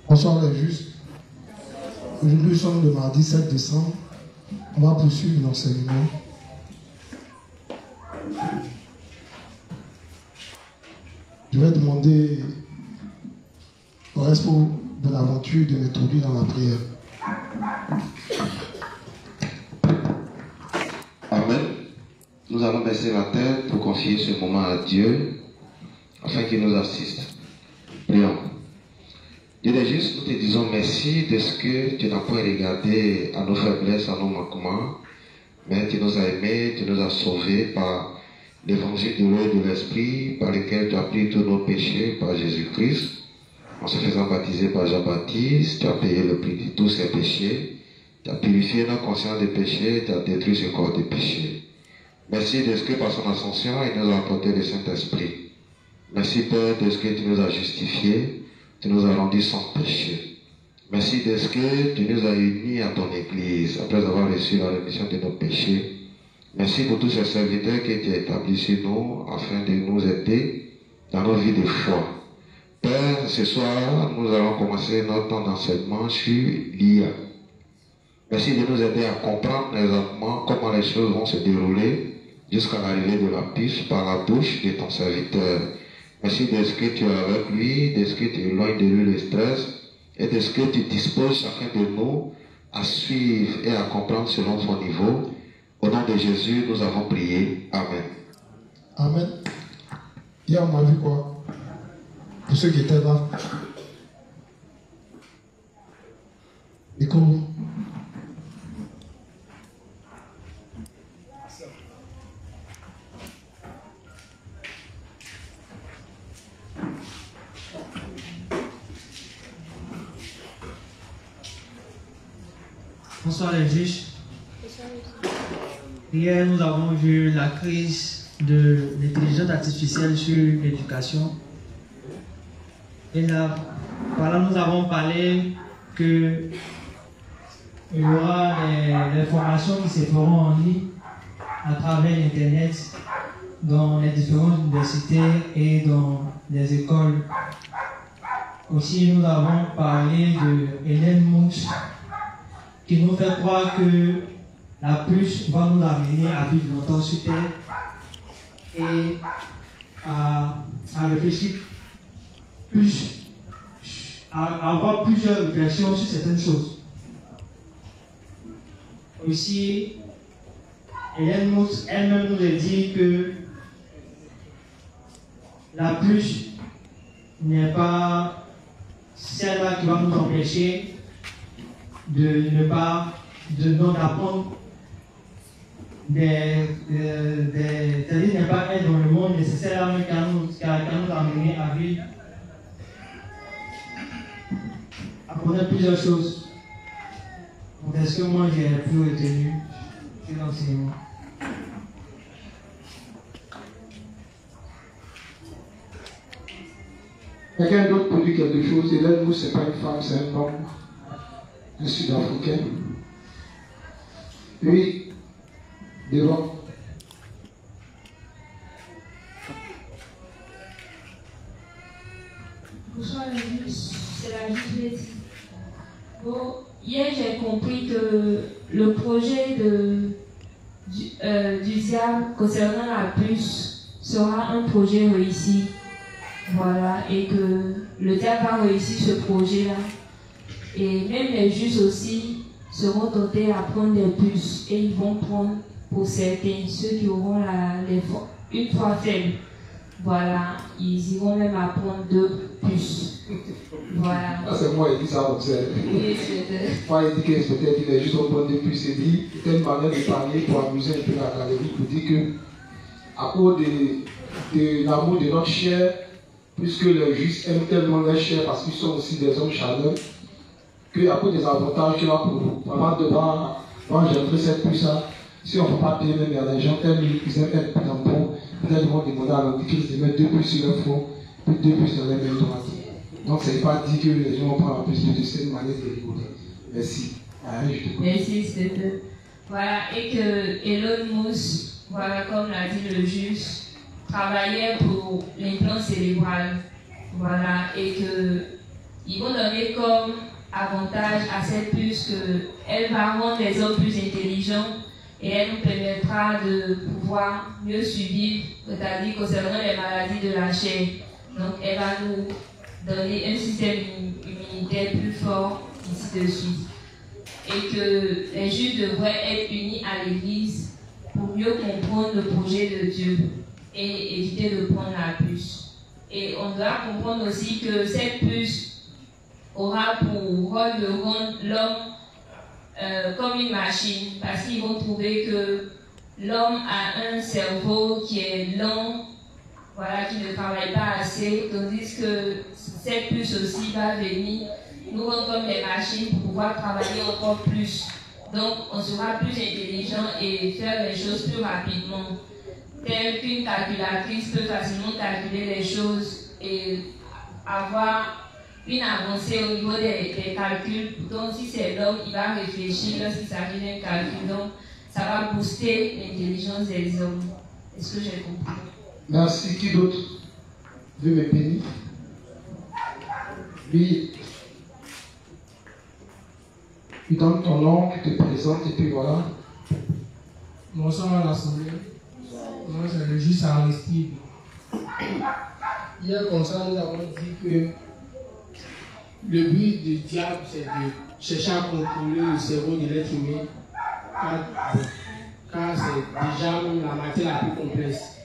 Bonsoir les justes. Aujourd'hui, nous sommes le mardi 7 décembre. On va poursuivre l'enseignement. Je vais demander au reste de l'aventure de m'introduire dans la prière. Amen. Nous allons baisser la tête pour confier ce moment à Dieu afin qu'il nous assiste. Prions. Dieu des justes, nous te disons merci de ce que tu n'as pas regardé à nos faiblesses, à nos manquements, mais tu nous as aimés, tu nous as sauvés par l'évangile de l'eau et de l'esprit, par lequel tu as pris tous nos péchés par Jésus-Christ. En se faisant baptiser par Jean-Baptiste, tu as payé le prix de tous ces péchés, tu as purifié nos consciences des péchés, tu as détruit ce corps de péché. Merci de ce que par son ascension, il nous a apporté le Saint-Esprit. Merci Père de ce que tu nous as justifiés. Tu nous as rendus sans péché. Merci de ce que tu nous as unis à ton Église après avoir reçu la rémission de nos péchés. Merci pour tous ces serviteurs que tu as établis sur nous afin de nous aider dans nos vies de foi. Père, ce soir, nous allons commencer notre temps d'enseignement sur l'IA. Merci de nous aider à comprendre exactement comment les choses vont se dérouler jusqu'à l'arrivée de la puce par la bouche de ton serviteur. Merci de ce que tu as avec lui, de ce que tu éloignes de lui le stress et de ce que tu disposes chacun de nous à suivre et à comprendre selon son niveau. Au nom de Jésus, nous avons prié. Amen. Amen. Hier, on m'a vu quoi? Pour ceux qui étaient là. Écoute. Bonsoir les juges. Hier, nous avons vu la crise de l'intelligence artificielle sur l'éducation. Et là, voilà, nous avons parlé que il y aura des formations qui se feront en ligne à travers l'Internet dans les différentes universités et dans les écoles. Aussi, nous avons parlé de Elon Musk, qui nous fait croire que la puce va nous amener à vivre longtemps sur Terre et à réfléchir plus, à avoir plusieurs réflexions sur certaines choses. Aussi, Elon Musk elle-même nous a dit que la puce n'est pas celle-là qui va nous empêcher de ne pas, d'apprendre c'est-à-dire ne pas être dans le monde nécessairement qui a nous amené à vivre, à connaître plusieurs choses. Donc est-ce que moi j'ai plus retenu sur l'enseignement? Quelqu'un d'autre produit quelque chose, et là, nous, c'est pas une femme, c'est un homme, un Sud-Africain. Lui, devant. Bonsoir, c'est la juge. Bon, hier, j'ai compris que le projet du diable concernant la puce sera un projet réussi. Voilà, et que le diable va réussir ce projet-là. Et même les juges aussi seront tentés à prendre des puces et ils vont prendre pour certains, ceux qui auront une foi faible. Voilà, ils iront même à prendre 2 puces. Voilà. Ah, c'est moi qui dis ça comme ça. Oui, moi, il dit que peut-être qu'il est juste au prendre 2 puces et dit, c'est une manière de parler pour amuser un peu la galerie, pour dire que, à cause de l'amour de notre chair, puisque les juifs aiment tellement leur chair parce qu'ils sont aussi des hommes charnels, qu'à cause des avantages qu'il y a pour vous, vraiment devoir engendrer cette puce-là, si on ne peut pas payer même à les gens, ils aiment être plus en bon, peut-être ils vont demander à l'antichrist de mettre 2 puces sur leur front, puis 2 puces dans les mains droites. Donc, ce n'est pas dit que les gens vont prendre la puce de cette manière de rigoler. Merci. Merci, c'était. Voilà, et que Elon Musk, voilà, comme l'a dit le juge, travaillait pour l'implant cérébral. Voilà, et que ils vont donner comme avantage à cette puce qu'elle va rendre les hommes plus intelligents et elle nous permettra de pouvoir mieux suivre, c'est-à-dire concernant les maladies de la chair. Donc, elle va nous donner un système immunitaire plus fort ici de suite. Et que les juifs devraient être unis à l'Église pour mieux comprendre le projet de Dieu et éviter de prendre la puce. Et on doit comprendre aussi que cette puce aura pour rôle de rendre l'homme comme une machine, parce qu'ils vont trouver que l'homme a un cerveau qui est lent, voilà, qui ne travaille pas assez, tandis que cette puce aussi va venir nous rendre comme des machines pour pouvoir travailler encore plus. Donc, on sera plus intelligent et faire les choses plus rapidement. Tel qu'une calculatrice peut facilement calculer les choses et avoir une avancée au niveau des calculs. Donc, si c'est l'homme, il va réfléchir lorsqu'il s'agit d'un calcul. Donc, ça va booster l'intelligence des hommes. Est-ce que j'ai compris? Merci. Qui d'autre veut me bénir? Oui. Tu donnes ton nom, tu te présentes et puis voilà. Bonsoir à l'Assemblée. Moi, c'est le juge Aristide. Hier, comme ça, nous avons dit que le but du diable, c'est de chercher à contrôler le cerveau de l'être humain, car c'est déjà la matière la plus complexe.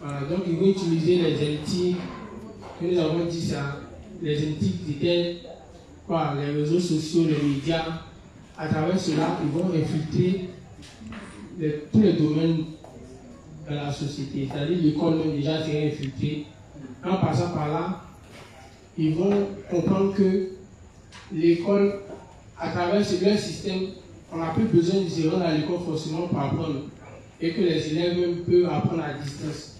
Voilà, donc il va utiliser les génétiques, que nous avons dit ça, les génétiques c'était quoi, les réseaux sociaux, les médias. À travers cela, ils vont infiltrer tous les domaines de la société. C'est-à-dire l'école même déjà c'est infiltrée. En passant par là, ils vont comprendre que l'école, à travers leur système, on n'a plus besoin de se rendre à l'école forcément pour apprendre. Et que les élèves même peuvent apprendre à distance.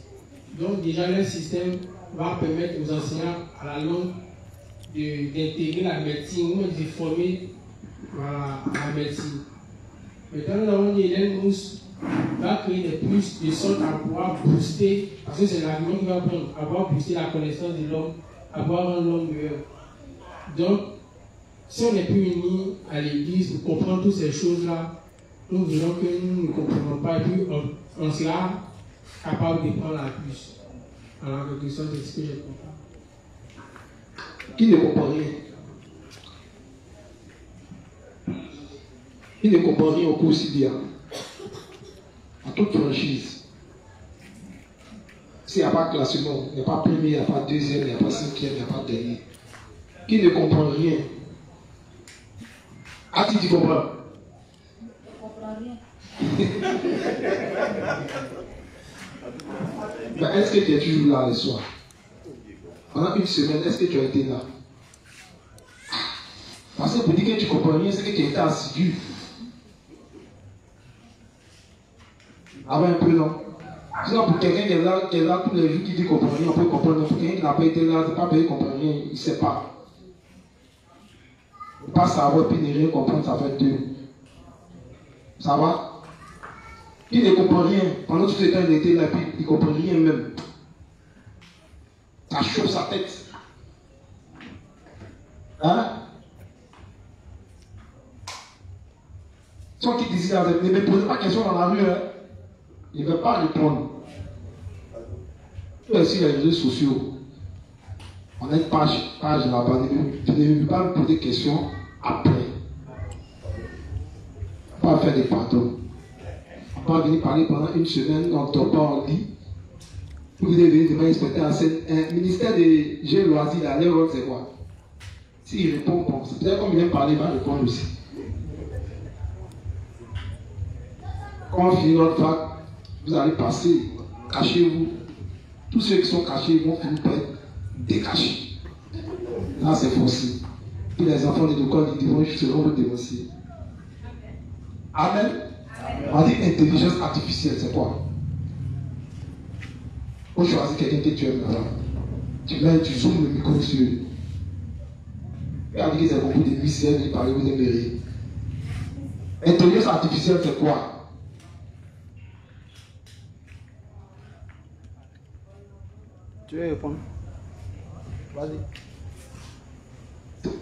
Donc déjà leur système va permettre aux enseignants à la longue d'intégrer la médecine ou de former à la médecine. Maintenant, nous avons dit Elon Musk va créer des puces de sorte à pouvoir booster, parce que c'est l'argument qu'il va prendre, à pouvoir booster la connaissance de l'homme, à pouvoir rendre l'homme meilleur. Donc, si on n'est plus unis à l'église pour comprendre toutes ces choses-là, nous verrons que nous ne comprenons pas et puis on sera capable de prendre la puce. Alors, quelque chose, c'est ce que j'ai compris. Qui ne comprend rien? Qui ne comprend rien au cours si bien? À toute franchise. S'il n'y a pas de classement, il n'y a pas premier, il n'y a pas deuxième, il n'y a pas cinquième, il n'y a pas dernier. Qui ne comprend rien? Ah, tu comprends? Je ne comprends rien. Ben, est-ce que tu es toujours là le soir? Pendant une semaine, est-ce que tu as été là? Parce que pour dire que tu ne comprends rien, c'est que tu étais assidu. Ah ouais, un peu non. Sinon, pour quelqu'un qui est là tous les jours qui dit qu'il ne comprend rien, on peut comprendre. Pour quelqu'un qui n'a pas été là, c'est pas qu'il ne comprend rien, il ne sait pas. Ne pas savoir puis ne rien comprendre, ça fait deux. Ça va? Il ne comprend rien. Pendant tout ce temps, il était là, puis il ne comprend rien même. Ça chauffe sa tête. Hein? Ceux qui disent là, ne me posez pas de questions dans la rue, hein? Il ne veut pas répondre. Tout sur les réseaux sociaux. On a une page là-bas. Je ne veux pas me poser des questions après. On va faire des pardons. On va venir parler pendant une semaine, on ne dort pas, on lit. Vous devez venir demain inspecter à scène. Un ministère des Jeux loisirs, là, leur rôle c'est quoi? S'il répond, bon, c'est peut-être comme il aime parler, il va répondre aussi. Quand on finit notre fac, vous allez passer, cachez-vous. Tous ceux qui sont cachés vont finir par être décachés. Là, c'est forcé. Puis les enfants de l'école, ils diront, je serai vous dénoncer. Amen. On dit intelligence artificielle, c'est quoi? On choisit quelqu'un que tu aimes là. Tu zoomes le micro sur lui. Regardez que c'est beaucoup de mystères qui parlent, vous aimeriez. Intelligence artificielle, c'est quoi? Tu veux répondre? Vas-y.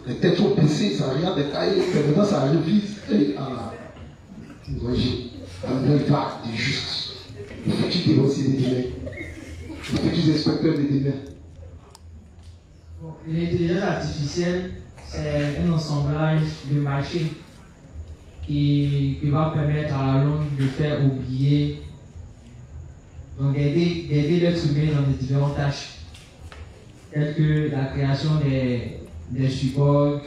Les têtes sont baissées, ça regarde des cahiers, maintenant ça revise. Et ah, vous voyez, un œil vague des justes. Le futur dénoncier des délais. Le futur inspecteur des délais. L'intelligence artificielle, c'est un assemblage de machines qui va permettre à la longue de faire oublier, donc d'aider l'être humain dans les différentes tâches, telles que la création des supports,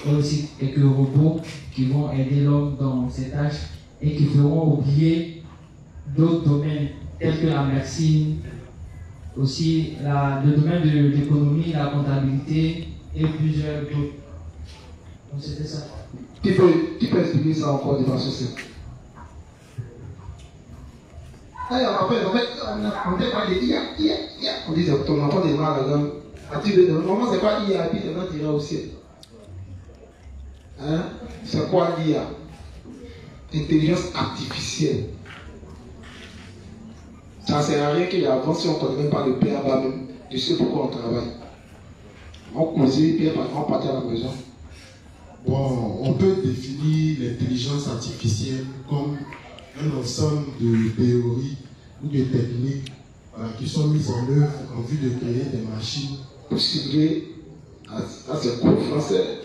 et aussi quelques robots qui vont aider l'homme dans ses tâches et qui feront oublier d'autres domaines tels que la médecine, aussi le domaine de l'économie, la comptabilité et plusieurs d'autres. Donc c'était ça. Tu peux expliquer ça encore de façon simple? En fait, on dit pas de IA. On dit que ton enfant est mal là-dedans. Normalement, c'est pas IA, puis il va tirer au ciel. Hein? C'est quoi l'IA? Intelligence artificielle. Ça ne sert à rien qu'il y ait avant si on ne connaît même pas le PABA même. Tu sais pourquoi on travaille. On causait, puis on partait à la maison. Bon, on peut définir l'intelligence artificielle comme un ensemble de théories ou de techniques qui sont mises en œuvre en vue de créer des machines. Pour cibler, c'est court français.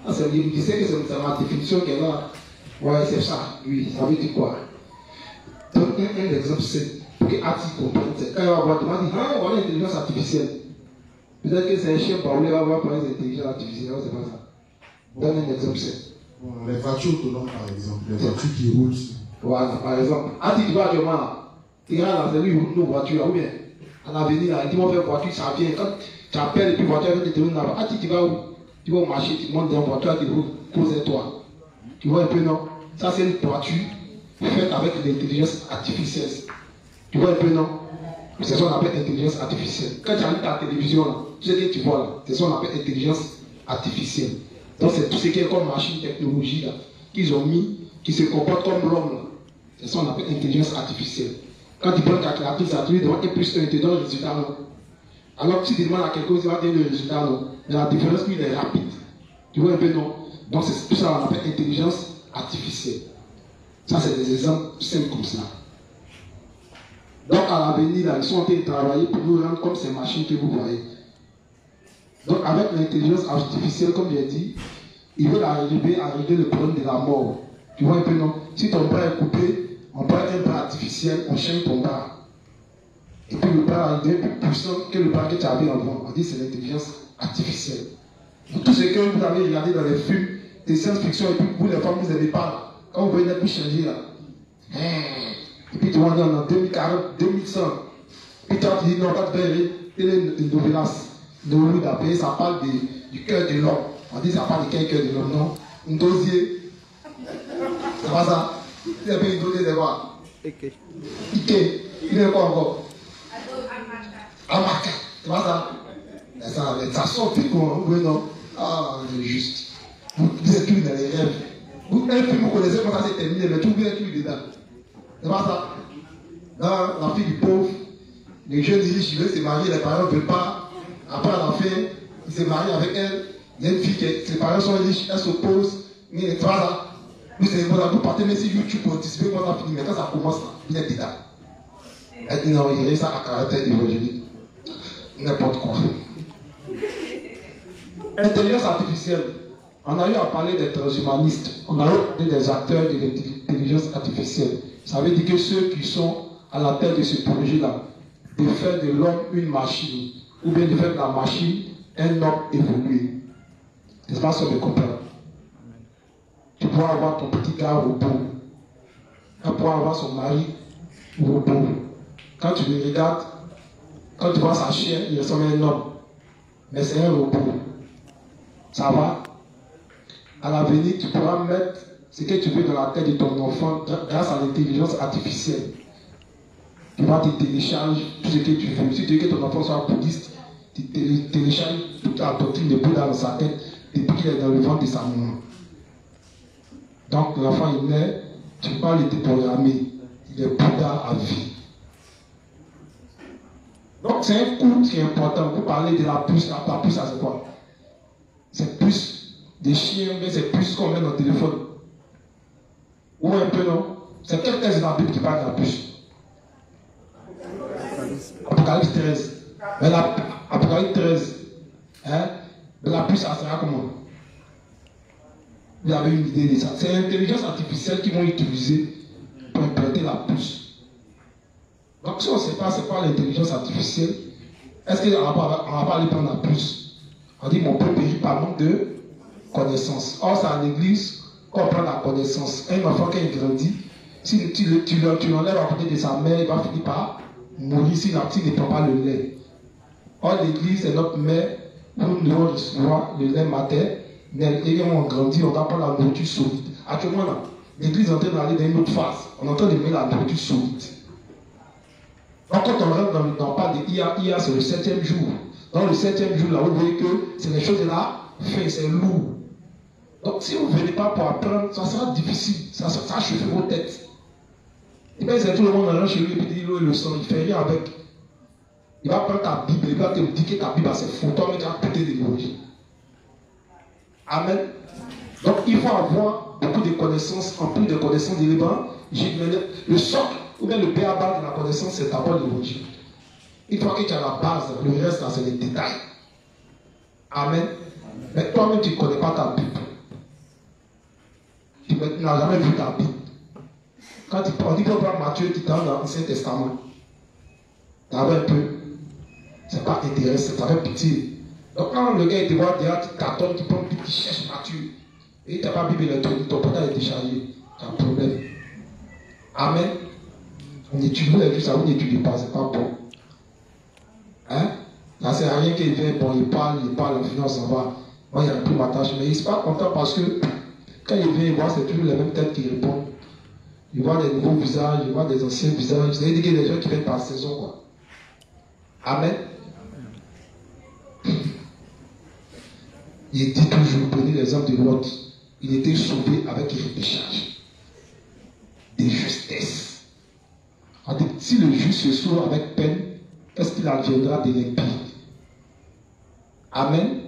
Tu sais que c'est ma définition qui est là. Ouais, c'est ça. Oui, ça veut dire quoi? Donc, un exemple, c'est pour que Ati comprenne. Quand il va voir, il va dire, ah, voilà l'intelligence artificielle. Peut-être que c'est un chien parler, il va voir parler d'intelligence artificielle, c'est pas ça. Donne un exemple, c'est. Bon, les voitures autonomes, par exemple, les voitures qui roulent. Voilà, par exemple. Ati, tu vas actuellement, tu regardes dans lui, nos voitures, ou bien, à l'avenir, ils vont faire voiture, ça vient. Quand tu appelles et puis voiture, elle vient te donner là-bas. Ati, tu vas où? Tu vas au marché, tu montes dans la voiture, tu roules, pose-toi. Tu vois un peu, non? Ça, c'est une voiture faite avec l'intelligence artificielle. Tu vois un peu, non? C'est ce qu'on appelle intelligence artificielle. Quand tu allumes ta télévision, là, tu sais que tu vois là, c'est ce qu'on appelle intelligence artificielle. Donc, c'est tout ce qui est comme machine, technologie, là, qu'ils ont mis, qui se comporte comme l'homme, là. C'est ce qu'on appelle intelligence artificielle. Quand tu prends ta calculatrice, ça te dit devant 1 plus 1, il te donne le résultat, non? Alors que si tu demandes à quelqu'un, il va te donner le résultat, non? Mais la différence, il est rapide. Tu vois un peu, non? Donc, c'est tout ça qu'on appelle intelligence artificielle. Ça, c'est des exemples simples comme ça. Donc, à l'avenir, ils sont en train de travailler pour nous rendre comme ces machines que vous voyez. Donc, avec l'intelligence artificielle, comme j'ai dit, ils veulent arriver à régler le problème de la mort. Tu vois un peu, non? Si ton bras est coupé, on prend un bras artificiel, on chaîne ton bras. Et puis, le bras est plus puissant que le bras que tu avais avant. On dit que c'est l'intelligence artificielle. Tout ce que vous avez regardé dans les films de science-fiction, et puis vous, les femmes, vous n'aimez pas. Quand vous voyez les plus changer là. Et puis tu vas dire en 2040, 2100. Puis toi tu dis non, pas de belle, une novelas. Ça parle du cœur de l'homme. On dit ça parle du cœur de l'homme, non? Un dossier. C'est pas ça? Il y a une dosier de quoi? Ike. Il est quoi encore? Amaka. C'est pas ça? Ça sort plus quoi, non? Ah, c'est juste. Vous êtes tous dans les rêves. Un film, vous connaissez comment ça s'est terminé, mais tout vous êtes tous dedans. C'est pas ça? Dans la fille du pauvre, les jeunes riches, ils veulent se marier, les parents ne veulent pas. Après, à la fin, ils se marient avec elle. Il y a une fille qui, ses parents sont riches, elle s'oppose. Mais c'est pas ça. Vous savez, vous partez même si YouTube pour anticiper comment ça finit, mais quand ça commence, vous êtes dedans. Elle dit non, il y a ça à caractère évangélique. N'importe quoi. Intelligence artificielle. On a eu à parler des transhumanistes, on a eu à parler des acteurs de l'intelligence artificielle. Ça veut dire que ceux qui sont à la tête de ce projet-là, de faire de l'homme une machine, ou bien de faire de la machine un homme évolué. N'est-ce pas ça me comprend? Tu pourras avoir ton petit gars robot. Elle pourra avoir son mari robot. Quand tu le regardes, quand tu vois sa chienne, il ressemble à un homme. Mais c'est un robot. Ça va? À l'avenir, tu pourras mettre ce que tu veux dans la tête de ton enfant grâce à l'intelligence artificielle. Tu vas te télécharger tout ce que tu veux. Si tu veux que ton enfant soit bouddhiste, tu télécharges toute la doctrine de Bouddha dans sa tête depuis qu'il est dans le ventre de sa maman. Donc l'enfant il naît, tu ne peux pas le déprogrammer. Il est Bouddha à vie. Donc c'est un coup qui est important. Vous parlez de la puce. La puce, ça c'est quoi? C'est plus des chiens, mais c'est plus qu'on met dans le téléphone. Ou un peu non? C'est quel texte de la Bible qui parle de la puce? Apocalypse 13. Mais Apocalypse 13, hein? Mais la puce, ça sera comment? Vous avez une idée de ça. C'est l'intelligence artificielle qu'ils vont utiliser pour implanter la puce. Donc si on ne sait pas c'est quoi l'intelligence artificielle, est-ce qu'on va pas aller prendre la puce? On dit mon peuple périt par manque de connaissance. Or c'est à l'église qu'on prend la connaissance. Un enfant qui grandit, si tu l'enlèves à côté de sa mère, il va finir par mourir s'il ne prend pas le lait. Or l'église est notre mère où nous recevons le lait maternel. Et quand on grandit, on doit prendre la nourriture solide. Actuellement là, l'église est en train d'aller dans une autre phase. On est en train de mettre la nourriture solide. Donc quand on rentre dans le parle de IA c'est le 7e jour. Dans le 7e jour, là, vous voyez que c'est les choses de la fin, c'est lourd. Donc si vous ne venez pas pour apprendre, ça sera difficile. Ça chauffe vos têtes. Et bien c'est tout le monde rentre chez lui et puis il dit l'eau et le sang, il ne fait rien avec. Il va prendre ta Bible, il va te dire que ta Bible c'est faux. Toi-même tu vas péter des théologies. Amen. Donc il faut avoir beaucoup de connaissances, en plus de connaissances d'éléments. Le socle ou bien le béaba de la connaissance, c'est d'abord l'évangile. Une fois que tu as la base, le reste là c'est les détails. Amen. Mais toi-même tu ne connais pas ta Bible. Tu n'as jamais vu ta Bible. Quand on dit qu'on prend Matthieu, tu es dans l'Ancien Testament. Tu as un peu. C'est pas intéressant, ça fait pitié. Donc quand le gars te voit déjà, tu t'attends, tu prends, tu cherches Matthieu. Et tu n'as pas Bible électronique, ton portail est déchargé. Tu as un problème. Amen. On étudie, vous avez vu ça, vous n'étudiez pas, c'est pas bon. Hein? Ça ne sert à rien qu'il vienne, bon, il parle, en finance, ça va. Moi, il n'y a plus ma tâche, mais il ne est pas content parce que quand il vient, il voit, c'est toujours les mêmes têtes qui répondent. Il voit des nouveaux visages, il voit des anciens visages. C'est-à-dire qu'il y a des gens qui viennent par saison, quoi. Amen. Il dit toujours, prenez l'exemple de Lot. Il était sauvé avec repêchage. Des justesses. Si le juste se sauve avec peine, est-ce qu'il adviendra de l'impie? Amen.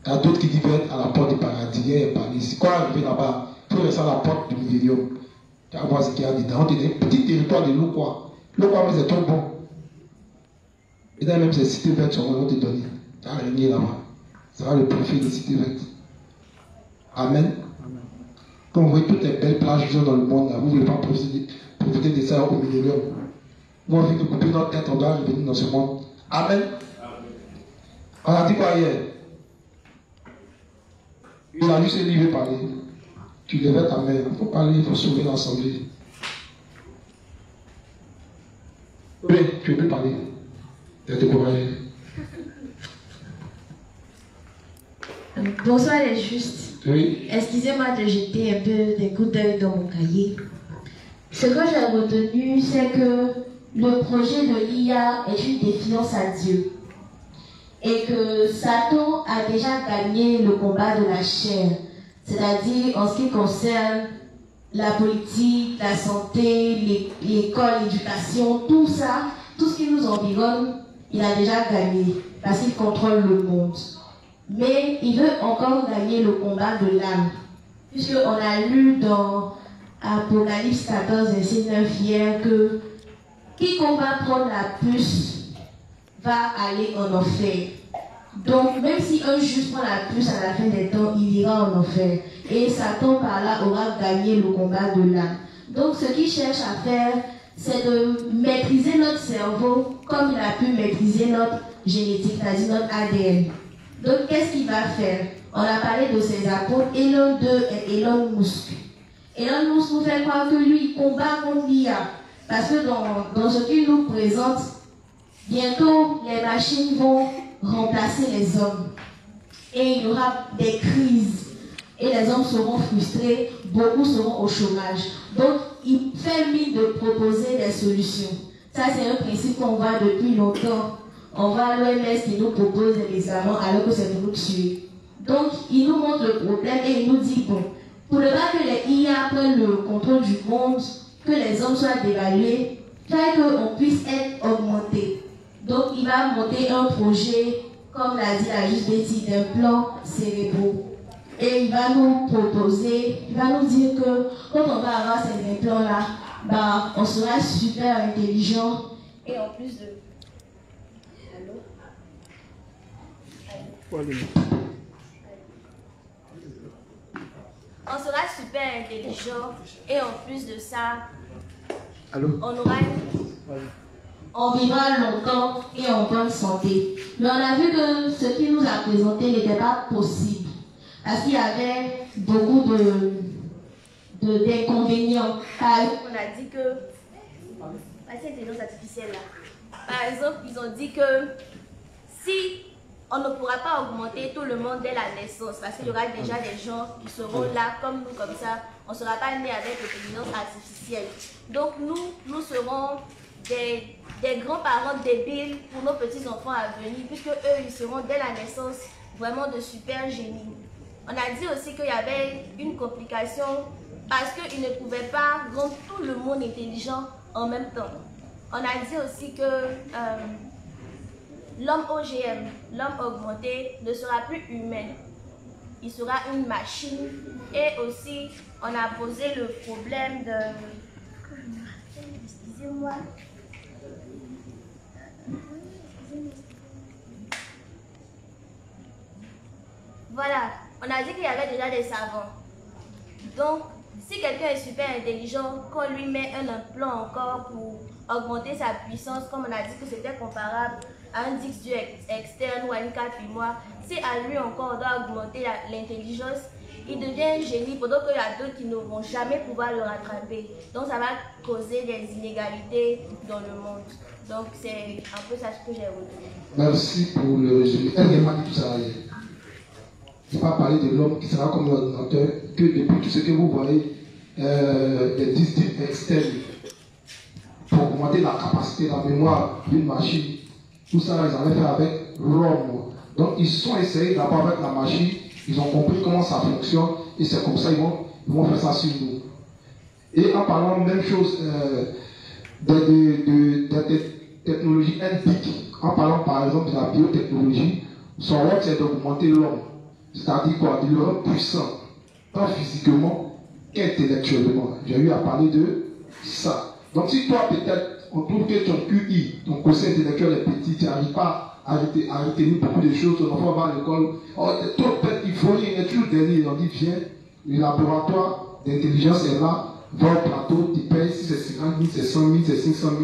Il y a d'autres qui disent à la porte du paradis. Il y a un paradis. C'est quoi arriver là-bas? Il faut rester à la porte du millénium. Tu vas voir ce qu'il y a dedans. On te dit, petit territoire de l'eau, quoi. L'eau, quoi, mais c'est trop bon. Et là, même ces cités vertes, on va te donner. Tu vas régner là-bas. Ça va le profil des cités vertes. Amen. Quand vous voyez toutes les belles plages qui sont dans le monde, là, vous ne voulez pas profiter de ça au millénium. Nous, on vient de couper notre tête, on doit revenir dans ce monde. Amen. On a dit quoi hier? Il a lu ce livre parler. Tu levais ta main. Il faut parler, il faut sauver l'assemblée. Oui, tu veux plus parler. Tu es découragé. Bonsoir les justes. Oui. Excusez-moi de jeter un peu des coups d'œil dans mon cahier. Ce que j'ai retenu, c'est que le projet de l'IA est une défiance à Dieu. Et que Satan a déjà gagné le combat de la chair. C'est-à-dire en ce qui concerne la politique, la santé, l'école, l'éducation, tout ça, tout ce qui nous environne, il a déjà gagné. Parce qu'il contrôle le monde. Mais il veut encore gagner le combat de l'âme. Puisqu'on a lu dans Apocalypse 14, verset 9 hier que quiconque va prendre la puce va aller en enfer. Donc même si un juste prend la puce à la fin des temps, il ira en enfer. Et Satan par là aura gagné le combat de l'âme. Donc ce qu'il cherche à faire, c'est de maîtriser notre cerveau comme il a pu maîtriser notre génétique, c'est-à-dire notre ADN. Donc, qu'est-ce qu'il va faire? On a parlé de ses apôtres, et l'un d'eux est Elon Musk. Elon Musk nous fait croire que lui, il combat contre l'IA. Parce que dans ce qu'il nous présente, bientôt, les machines vont remplacer les hommes. Et il y aura des crises. Et les hommes seront frustrés, beaucoup seront au chômage. Donc, il fait mine de proposer des solutions. Ça, c'est un principe qu'on voit depuis longtemps. On voit l'OMS qui nous propose des médicaments alors que c'est pour nous tuer. Donc, il nous montre le problème et il nous dit, bon, pour ne pas que les IA prennent le contrôle du monde, que les hommes soient dévalués, faire qu'on puisse être augmenté. Donc, il va monter un projet, comme l'a dit la juge Betty, d'implants cérébraux. Et il va nous proposer, il va nous dire que quand on va avoir ces implants-là, bah, on sera super intelligent. Et en plus de... Allô? On sera super intelligent. Et en plus de ça, on vivra longtemps et en bonne santé. Mais on a vu que ce qu'il nous a présenté n'était pas possible. Parce qu'il y avait beaucoup d'inconvénients. Par exemple, on a dit que... C'est l'intelligence artificielle là. Par exemple, ils ont dit que si on ne pourra pas augmenter tout le monde dès la naissance, parce qu'il y aura déjà des gens qui seront là comme nous, comme ça, on ne sera pas né avec l'intelligence artificielle. Donc nous serons des grands-parents débiles pour nos petits-enfants à venir, puisque eux, ils seront dès la naissance vraiment de super génies. On a dit aussi qu'il y avait une complication parce qu'ils ne pouvaient pas rendre tout le monde intelligent en même temps. On a dit aussi que l'homme OGM, l'homme augmenté, ne sera plus humain. Il sera une machine. Et aussi, on a posé le problème de... Excusez-moi. Voilà, on a dit qu'il y avait déjà des savants. Donc, si quelqu'un est super intelligent, qu'on lui met un implant encore pour augmenter sa puissance, comme on a dit que c'était comparable à un disque dur externe ou à une carte mémoire, si à lui encore on doit augmenter l'intelligence, il devient un génie, pendant qu'il y a d'autres qui ne vont jamais pouvoir le rattraper. Donc ça va causer des inégalités dans le monde. Donc c'est un peu ça ce que j'ai retenu. Merci pour le résumé. Elle m'a dit tout ça hier. Je ne vais pas parler de l'homme qui sera comme l'ordinateur, que depuis tout ce que vous voyez, des disques externes, pour augmenter la capacité, la mémoire d'une machine, tout ça, ils avaient fait avec l'homme. Donc, ils sont essayés d'abord avec la machine, ils ont compris comment ça fonctionne, et c'est comme ça qu'ils vont faire ça sur nous. Et en parlant même chose de technologie NPIC, en parlant par exemple de la biotechnologie, son rôle c'est d'augmenter l'homme. C'est-à-dire quoi? De le rendre puissant, tant physiquement qu'intellectuellement. J'ai eu à parler de ça. Donc si toi peut-être, on trouve que ton QI, ton quotient intellectuel est petit, tu n'arrives pas à retenir beaucoup de choses, ton enfant va à l'école, oh, t'es trop bête, il faut lire, il est toujours dernier, on dit viens, le laboratoire d'intelligence est là, va au plateau, tu payes, si c'est 50 000, c'est 100 000, c'est 500 000,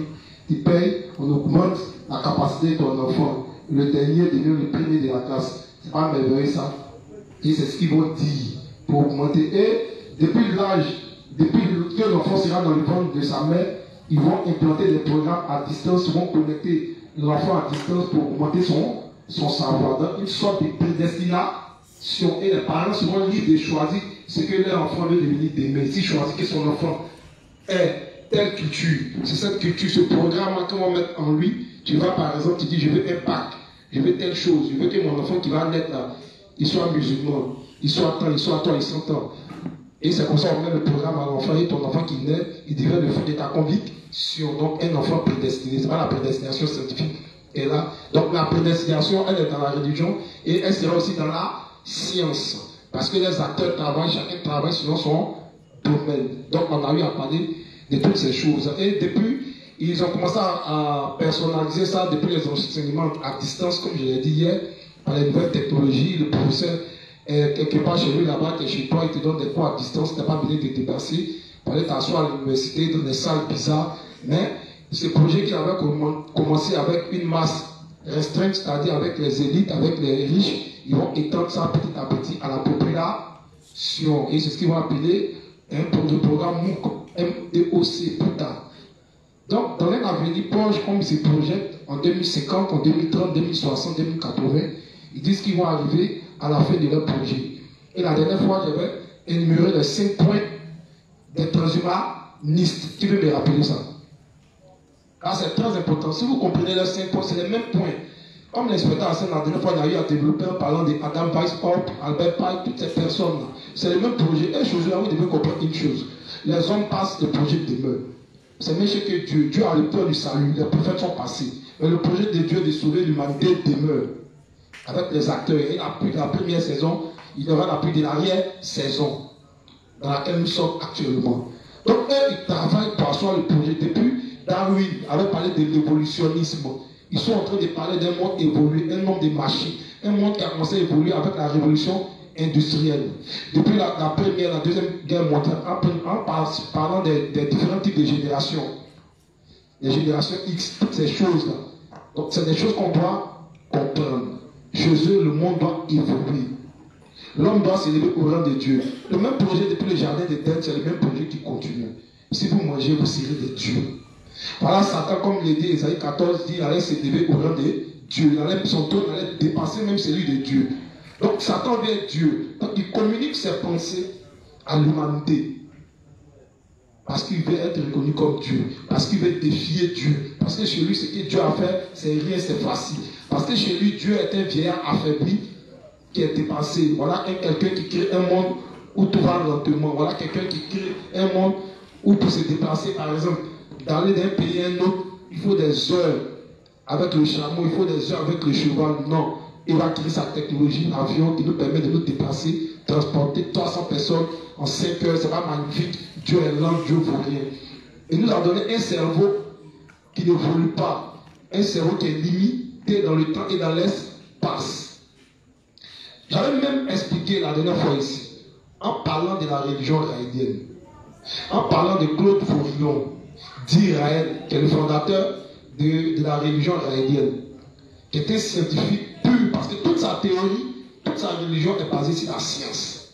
tu payes, on augmente la capacité de ton enfant. Le dernier devient le premier de la classe. C'est pas merveilleux ça. Et c'est ce qu'ils vont dire pour augmenter. Et depuis l'âge, depuis que l'enfant sera dans le ventre de sa mère, ils vont implanter des programmes à distance, ils vont connecter l'enfant à distance pour augmenter son savoir. Donc, une sorte de prédestination. Et les parents seront libres de choisir ce que leur enfant veut devenir demain. S'ils choisissent que son enfant est telle culture, c'est cette culture, ce programme qu'on va mettre en lui. Tu vas par exemple, tu dis je veux un pack, je veux telle chose, je veux que mon enfant qui va naître là, il soit musulman, il soit temps, il soit toi, il s'entend. Et c'est comme ça qu'on met le programme à l'enfant et ton enfant qui naît, il devient le fruit de ta conviction. Donc un enfant prédestiné, c'est pas la prédestination scientifique. Et là, donc la prédestination, elle est dans la religion et elle sera aussi dans la science. Parce que les acteurs travaillent, chacun travaille selon son domaine. Donc on a eu à parler de toutes ces choses. Et depuis, ils ont commencé à personnaliser ça depuis les enseignements à distance, comme je l'ai dit hier, par les nouvelles technologies. Le professeur est quelque part chez lui là-bas, tu es chez toi, il te donne des cours à distance, tu n'es pas venu te dépasser, pour aller t'asseoir à l'université dans des salles bizarres. Mais ce projet qui avait commencé avec une masse restreinte, c'est-à-dire avec les élites, avec les riches, ils vont étendre ça petit à petit à la population. Et c'est ce qu'ils vont appeler un programme MDOC plus tard. Donc, dans un avenir proche, comme ils se projettent en 2050, en 2030, 2060, 2080, ils disent qu'ils vont arriver à la fin de leur projet. Et la dernière fois, j'avais énuméré les 5 points des transhumanistes. Qui veut me rappeler ça? Là, c'est très important. Si vous comprenez les 5 points, c'est les mêmes points. Comme l'inspecteur Hassan, la dernière fois, il y a eu un développeur parlant d'Adam Weishaupt, Albert Pike, toutes ces personnes-là. C'est le même projet. Et je vous devez comprendre une chose. Les hommes passent, le projet demeure. C'est même ce que Dieu. Dieu a le peur du salut. Les prophètes sont passés. Mais le projet de Dieu de sauver l'humanité demeure. Avec les acteurs. Il a plus de la première saison. Il y aura la plus de l'arrière-saison. Dans laquelle nous sommes actuellement. Donc eux, ils travaillent pour asseoir le projet. Depuis Darwin avait parlé de l'évolutionnisme. Ils sont en train de parler d'un monde évolué, un monde de machines, un monde qui a commencé à évoluer avec la révolution industrielle. Depuis la première, la deuxième guerre mondiale, en parlant des différents types de générations, les générations X, toutes ces choses-là. Donc c'est des choses qu'on doit comprendre. Chez eux, le monde doit évoluer. L'homme doit s'élever au rang de Dieu. Le même projet depuis le jardin d'Éden, c'est le même projet qui continue. Si vous mangez, vous serez des dieux. Voilà, Satan, comme il dit, Isaïe 14 dit, il allait s'élever au rang de Dieu. Son trône allait dépasser même celui de Dieu. Donc Satan vient être Dieu. Donc il communique ses pensées à l'humanité. Parce qu'il veut être reconnu comme Dieu. Parce qu'il veut défier Dieu. Parce que chez lui, ce que Dieu a fait, c'est rien, c'est facile. Parce que chez lui, Dieu est un vieillard affaibli qui est dépassé. Voilà quelqu'un qui crée un monde où tout va lentement. Voilà quelqu'un qui crée un monde où pour se déplacer, par exemple, d'aller d'un pays à un autre, il faut des heures avec le chameau, il faut des heures avec le cheval. Non. Il va créer sa technologie, l'avion qui nous permet de nous déplacer, transporter 300 personnes en 5 heures. C'est pas magnifique. Dieu est lent, Dieu ne vaut rien. Il nous a donné un cerveau qui n'évolue pas. Un cerveau qui est limité dans le temps et dans l'espace. J'avais même expliqué la dernière fois ici, en parlant de la religion raélienne, en parlant de Claude Fourillon, dit Raël, qui est le fondateur de la religion raélienne, qui était scientifique pur, parce que toute sa théorie, toute sa religion est basée sur la science.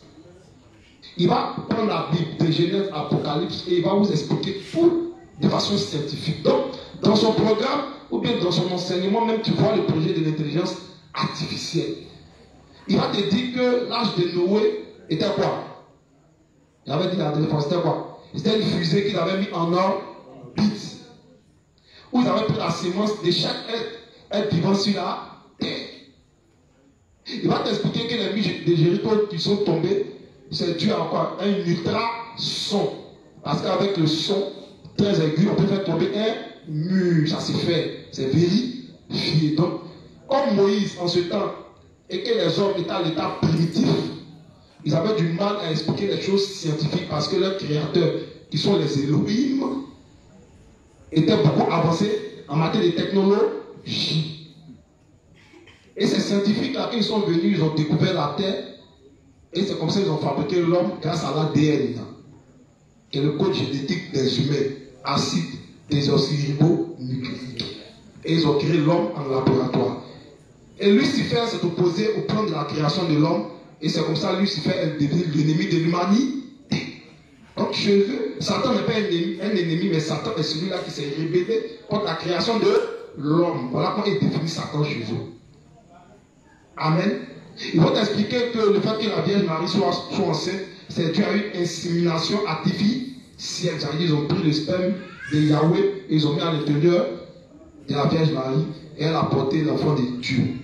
Il va prendre la Bible de Genèse, Apocalypse, et il va vous expliquer tout de façon scientifique. Donc, dans son programme, ou bien dans son enseignement, même tu vois le projet de l'intelligence artificielle. Il va te dire que l'âge de Noé était quoi? Il avait dit la dernière fois, c'était quoi? C'était une fusée qu'il avait mis en orbite. Où ils avaient pris la sémence de chaque être vivant sur la terre. Il va t'expliquer que les murs de Jéricho qui sont tombés, c'est dû à quoi? Un ultrason. Parce qu'avec le son très aigu, on peut faire tomber un mur. Ça s'est fait. C'est vérifié. Donc, comme Moïse en ce temps, et que les hommes étaient à l'état primitif, ils avaient du mal à expliquer les choses scientifiques parce que leurs créateurs, qui sont les Elohim, étaient beaucoup avancés en matière de technologie. Et ces scientifiques-là, quand ils sont venus, ils ont découvert la Terre, et c'est comme ça qu'ils ont fabriqué l'homme grâce à l'ADN, qui est le code génétique des humains, acide désoxyribonucléique. Et ils ont créé l'homme en laboratoire. Et Lucifer s'est opposé au plan de la création de l'homme, et c'est comme ça que Lucifer est devenu l'ennemi de l'humanité. Donc chez eux, Satan n'est pas un ennemi, mais Satan est celui-là qui s'est rébellé contre la création de l'homme. Voilà comment est défini Satan chez eux. Amen. Ils vont t'expliquer que le fait que la Vierge Marie soit enceinte, c'est dû à une insémination artificielle. C'est-à-dire ils ont pris le sperme de Yahweh et ils ont mis à l'intérieur de la Vierge Marie et elle a porté l'enfant de Dieu.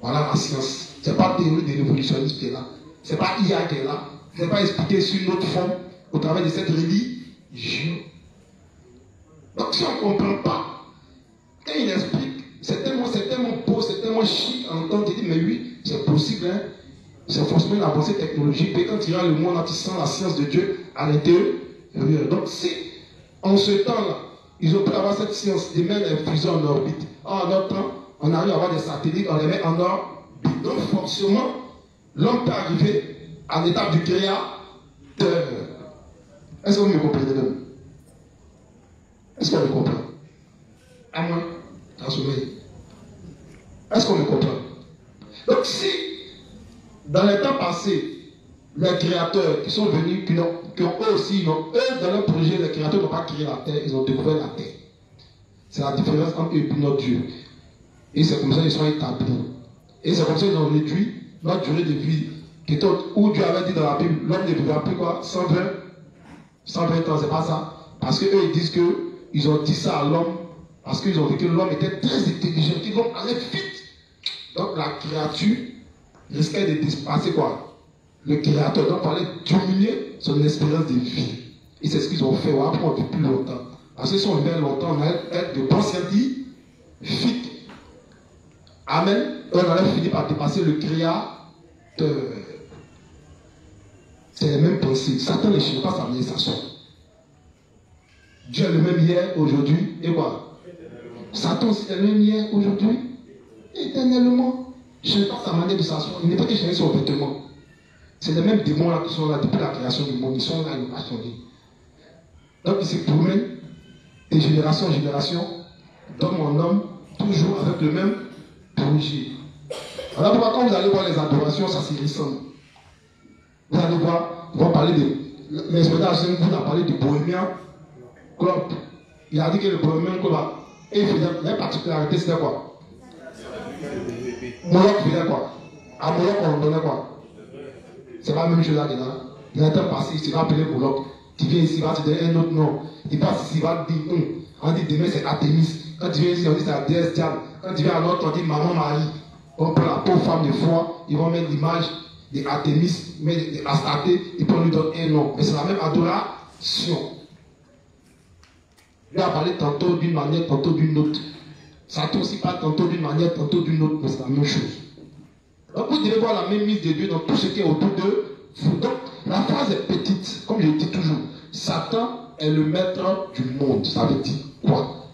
Voilà la science. Ce n'est pas la théorie de l'évolutionnisme qui est là. Ce n'est pas IA qui est là. Ce n'est pas expliqué sur une autre forme au travers de cette religion. Donc si on ne comprend pas, quand il explique, c'est tellement beau, c'est tellement chic en entendre, tu dis, mais oui, c'est possible, hein? C'est forcément une avancée technologique. Et quand tu regardes le monde, là, tu sens la science de Dieu à l'intérieur. Donc si, en ce temps-là, ils ont pu avoir cette science de mettre les fusées en orbite. En notre temps, on arrive à avoir des satellites, on les met en orbite. Donc forcément, l'homme peut arriver à l'étape du créateur. Est-ce que vous me comprenez? Est-ce qu'on me comprend? À moi, dans ce sommeil. Est-ce qu'on me comprend? Donc si, dans les temps passés, les créateurs qui sont venus, qui ont eux aussi, eux dans leur projet, les créateurs n'ont pas créé la terre, ils ont découvert la terre. C'est la différence entre eux et notre Dieu. Et c'est comme ça qu'ils sont établis. Et c'est comme ça qu'ils ont réduit notre durée de vie. Où Dieu avait dit dans la Bible, l'homme ne vivra plus quoi? 120 ans, c'est pas ça. Parce qu'eux ils disent qu'ils ont dit ça à l'homme Parce qu'ils ont vu que l'homme était très intelligent, qu'ils vont aller vite. Donc la créature risquait de dépasser quoi? Le créateur. Donc il fallait diminuer son espérance de vie. Et c'est ce qu'ils ont fait. Après on vit plus longtemps. Parce que si on vit longtemps, on allait être de bons scientifiques. Amen. On allait finir par dépasser le créateur. C'est les mêmes pensées. Satan ne cherche pas sa réalisation. Dieu est le même hier, aujourd'hui, et quoi? Satan aussi est le même hier, aujourd'hui, éternellement. Je ne sais pas sa manière de s'asseoir. Il n'est pas que changer son vêtement. C'est les mêmes démons là qui sont là depuis la création du monde. Ils sont là, ils n'ont pas changé. Donc ils se promènent de génération en génération, d'homme en homme, toujours avec le même projet. Alors pourquoi quand vous allez voir les adorations, ça se ressemble. Vous allez voir, ils vont parler de. L'inspecteur vous a parlé de Bohemian Club. Il a dit que le Bohemian Club, et il faisait la particularité, c'était quoi? Moloch faisait quoi? À Moloch, on donnait quoi? C'est pas la même chose là dedans. Il a été passé, il va appeler Moloch. Tu viens ici, il va te donner un autre nom. Il passe ici, il va te dire, on dit demain c'est Artémis. Quand tu viens ici, on dit c'est la déesse diable. Quand tu viens à l'autre, on dit maman Marie. On prend la pauvre femme de foi, ils vont mettre l'image d'Artémis, mais d'Astarté, ils peuvent lui donner un nom. Mais c'est la même adoration. Lui a parlé tantôt d'une manière, tantôt d'une autre. Satan aussi parle tantôt d'une manière, tantôt d'une autre, mais c'est la même chose. Donc vous devez voir la même mise de Dieu dans tout ce qui est autour de vous. Donc la phrase est petite, comme je le dis toujours. Satan est le maître du monde. Ça veut dire quoi?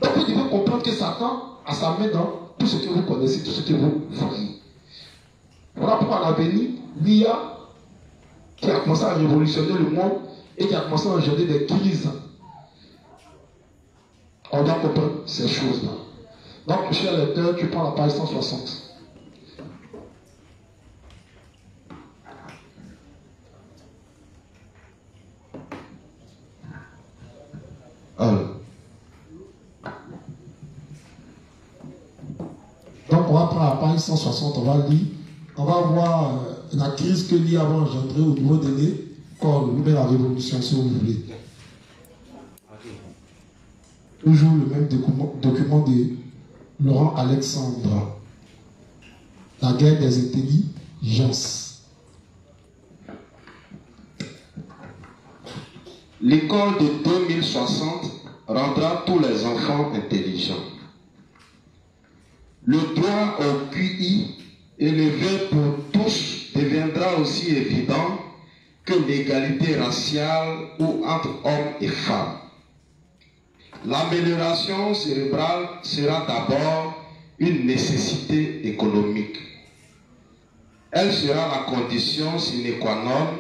Donc vous devez comprendre que Satan a sa main dans tout ce que vous connaissez, tout ce que vous voyez. Voilà pourquoi à l'avenir, l'IA qui a commencé à révolutionner le monde et qui a commencé à engendrer des crises. On doit comprendre ces choses-là. Donc, cher lecteur, tu prends la page 160. Alors. Donc, on va prendre la page 160, on va lire. On va voir la crise que l'IA va engendrer au niveau de l'école, ou bien la révolution, si vous voulez. Toujours le même document de Laurent Alexandre. La guerre des intelligences. L'école de 2060 rendra tous les enfants intelligents. Le droit au QI élevé pour tous deviendra aussi évident que l'égalité raciale ou entre hommes et femmes. L'amélioration cérébrale sera d'abord une nécessité économique. Elle sera la condition sine qua non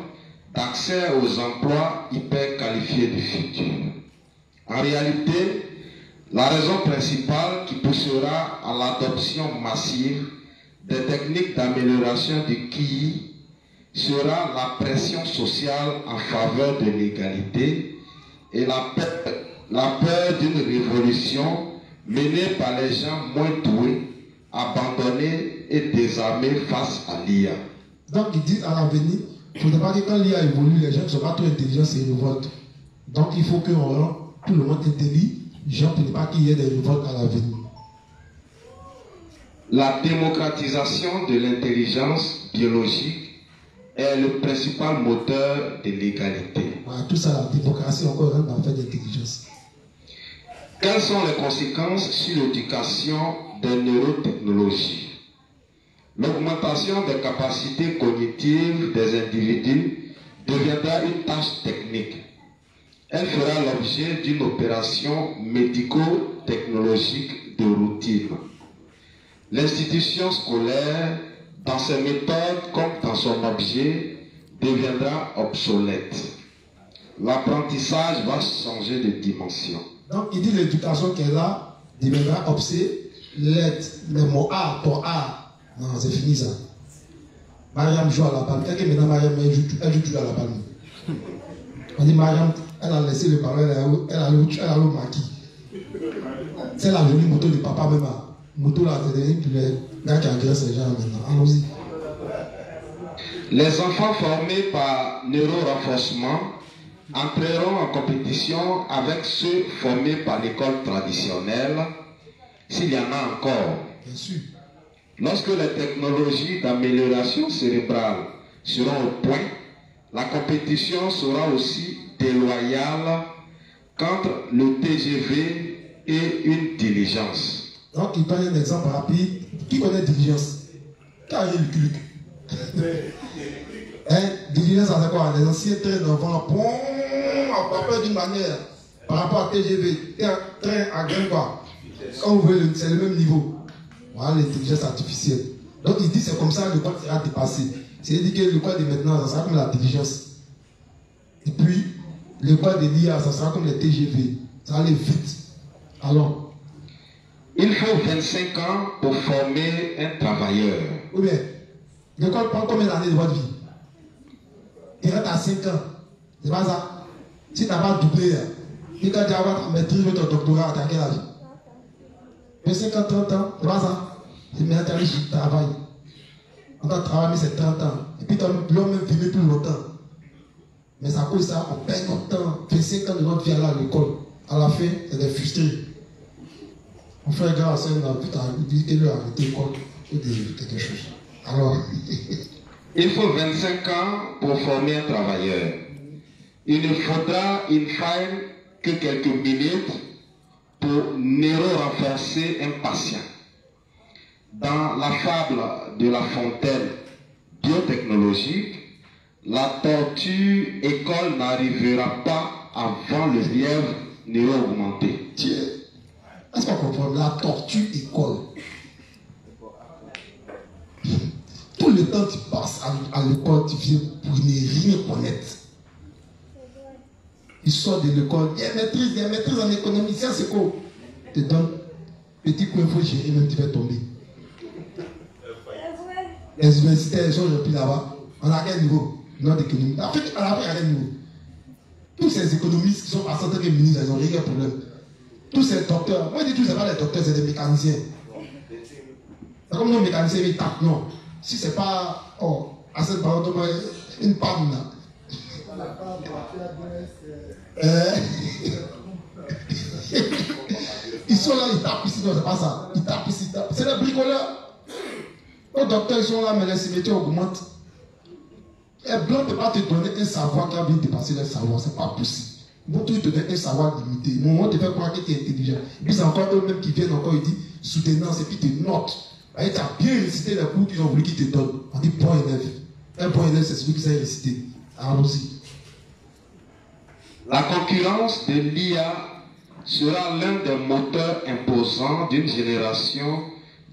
d'accès aux emplois hyper qualifiés du futur. En réalité, la raison principale qui poussera à l'adoption massive des techniques d'amélioration du QI sera la pression sociale en faveur de l'égalité et la peur d'une révolution menée par les gens moins doués, abandonnés et désarmés face à l'IA. Donc ils disent à l'avenir, il ne faudrait pas que quand l'IA évolue, les gens ne sont pas trop intelligents, c'est une révolte. Donc il faut qu'on rende tout le monde intelligent pour ne pas qu'il y ait des révoltes à l'avenir. La démocratisation de l'intelligence biologique est le principal moteur de l'égalité. Voilà, tout ça, la démocratie encore rentre dans le fait d'intelligence. Quelles sont les conséquences sur l'éducation des neurotechnologies? L'augmentation des capacités cognitives des individus deviendra une tâche technique. Elle fera l'objet d'une opération médico-technologique de routine. L'institution scolaire, dans ses méthodes comme dans son objet, deviendra obsolète. L'apprentissage va changer de dimension. Donc il dit l'éducation qu'elle a deviendra obsolète. Les mots A, pour A. Non, c'est fini ça. Mariam joue à la balle. Quelqu'un maintenant Mariam, elle joue toujours à la balle. On dit Mariam, elle a laissé le ballon, elle a le maquis. C'est la jolie moto de papa même. Moto là, c'est les gars qui agressent les gens maintenant. Allons-y. Les enfants formés par neurorenforcement entreront en compétition avec ceux formés par l'école traditionnelle, s'il y en a encore. Bien sûr. Lorsque les technologies d'amélioration cérébrale seront au point, la compétition sera aussi déloyale qu'entre le TGV et une diligence. Donc, il donne un exemple rapide. Qui connaît diligence? Qui a eu le cul? Diligence, c'est quoi? Les anciens trains d'enfants, on parle d'une manière par rapport à TGV, un train à grain quoi. Quand vous voyez, c'est le même niveau. Voilà l'intelligence artificielle. Donc, il dit c'est comme ça que le code sera dépassé. C'est-à-dire que le code de maintenant, ça sera comme la diligence. Et puis, le code de l'IA, ça sera comme les TGV. Ça va aller vite. Alors, il faut 25 ans pour former un travailleur. Oui, bien. L'école prend combien d'années de votre vie? Il reste à 5 ans. C'est pas ça. Si tu n'as pas doublé, et quand tu vas avoir ta maîtrise ou ton doctorat, tu as quel âge? 25 ans, 30 ans, c'est pas ça. C'est maintenant tu arrives, tu travailles. On t'a travaillé, mais c'est 30 ans. Et puis tu as même vivre plus longtemps. Mais ça cause ça, on perd notre temps. 25 ans de notre vie à l'école. À la fin, c'est des frustrés. Mon frère grâce, on a dit qu'il a arrêté l'école ou quelque chose. Alors, il faut 25 ans pour former un travailleur. Il ne faudra, il faille que quelques minutes pour neuro-renforcer un patient. Dans la fable de La Fontaine biotechnologique, la tortue école n'arrivera pas avant le lièvre neuro-augmenté. Est-ce qu'on comprend? La tortue école. Tout le temps que tu passes à l'école, tu viens pour ne rien connaître. Il sort de l'école, il y a maîtrise en économie, c'est quoi? Tu te donnes petit coup, il faut gérer, même tu vas tomber. Les universités, elles sont remplies là-bas. On a quel niveau? Non, d'économie. Après, à quel niveau? Tous ces économistes qui sont passés en tant que ministres, ils n'ont rien de problème. Tous ces docteurs, moi je dis tous, ce n'est pas les docteurs, c'est des mécaniciens. C'est comme nos mécaniciens, ils tapent, non. Si ce n'est pas, à cette période, une panne là. Ils sont là, ils tapent ici, non, c'est pas ça. Ils tapent ici, ils tapent. C'est les bricoleurs. Les docteurs, ils sont là, mais les cimetières augmentent. Un blanc ne peut pas te donner un savoir qui a bien dépassé le savoir, c'est pas possible. Ils vont toujours te donner un savoir limité. Ils vont te faire croire que tu es intelligent. Et puis c'est encore eux-mêmes qui viennent encore, ils disent soutenance, et puis tu notes. Tu as bien récité les cours qu'ils ont voulu qu'ils te donnent. On dit bon élève. Un bon élève, c'est celui qui sait réciter. Allons-y. La concurrence de l'IA sera l'un des moteurs imposants d'une génération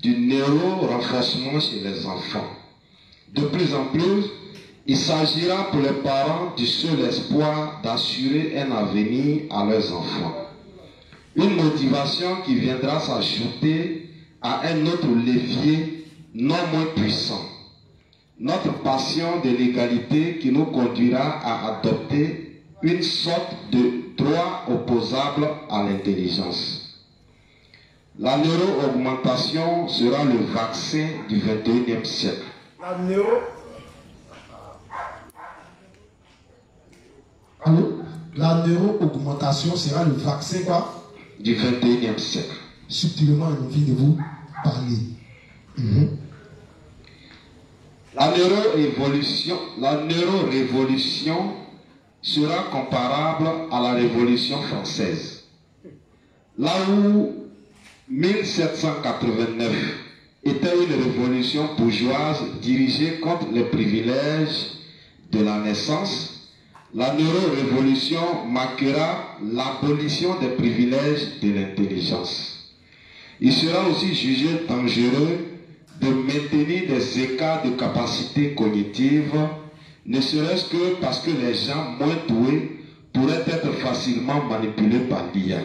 du neuro-renforcement chez les enfants. De plus en plus, il s'agira pour les parents du seul espoir d'assurer un avenir à leurs enfants. Une motivation qui viendra s'ajouter à un autre levier non moins puissant. Notre passion de l'égalité qui nous conduira à adopter une sorte de droit opposable à l'intelligence. La neuro-augmentation sera le vaccin du 21e siècle. La neuro-augmentation sera le vaccin quoi? Du 21e siècle. Subtilement, j'ai envie de vous parler. La neuro-révolution sera comparable à la Révolution française. Là où 1789 était une révolution bourgeoise dirigée contre les privilèges de la naissance, la neuro-révolution marquera l'abolition des privilèges de l'intelligence. Il sera aussi jugé dangereux de maintenir des écarts de capacité cognitive, ne serait-ce que parce que les gens moins doués pourraient être facilement manipulés par l'IA.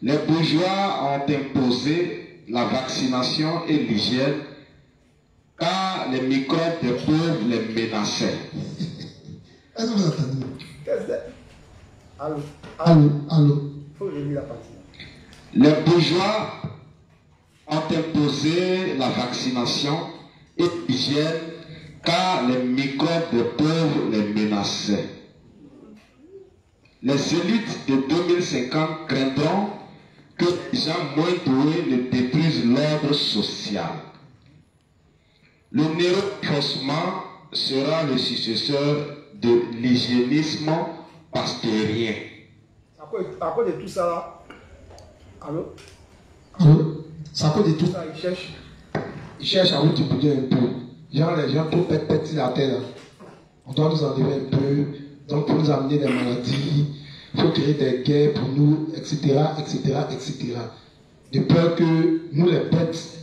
Les bourgeois ont imposé la vaccination et l'hygiène car les microbes des pauvres les menaçaient. Est-ce que vous entendez? Allô. Faut relire la partie. Les bourgeois ont imposé la vaccination et l'hygiène car les microbes des pauvres les menaçaient. Les élites de 2050 craindront que les gens moins doués ne détruisent l'ordre social. Le néo-renforcement sera le successeur de l'hygiénisme pasteurien. À cause de tout ça là, allô? C'est à cause de tout Ça, ils cherchent à vous débrouiller un peu. Genre les gens trop pètent la terre là. On doit nous enlever un peu. Donc pour nous amener des maladies, il faut créer des guerres pour nous, etc., etc., etc. De peur que nous les bêtes,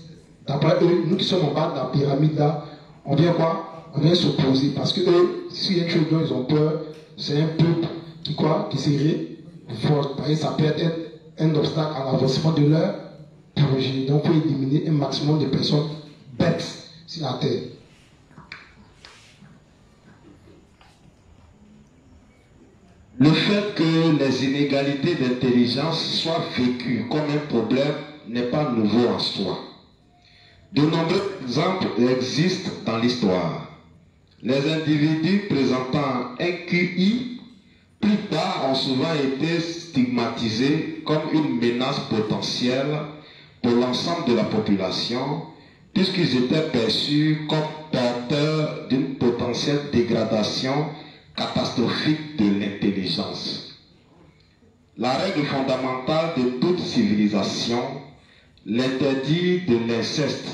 d'après eux, nous qui sommes en bas de la pyramide là, on vient quoi? On vient s'opposer. Parce que eux, s'il y a une chose dont ils ont peur, c'est un peuple qui serait fort. Ça peut être un obstacle à l'avancement de leur projet. Donc il faut éliminer un maximum de personnes bêtes sur la terre. Le fait que les inégalités d'intelligence soient vécues comme un problème n'est pas nouveau en soi. De nombreux exemples existent dans l'histoire. Les individus présentant un QI plus bas ont souvent été stigmatisés comme une menace potentielle pour l'ensemble de la population, puisqu'ils étaient perçus comme porteurs d'une potentielle dégradation catastrophique de l'intelligence. La règle fondamentale de toute civilisation, l'interdit de l'inceste,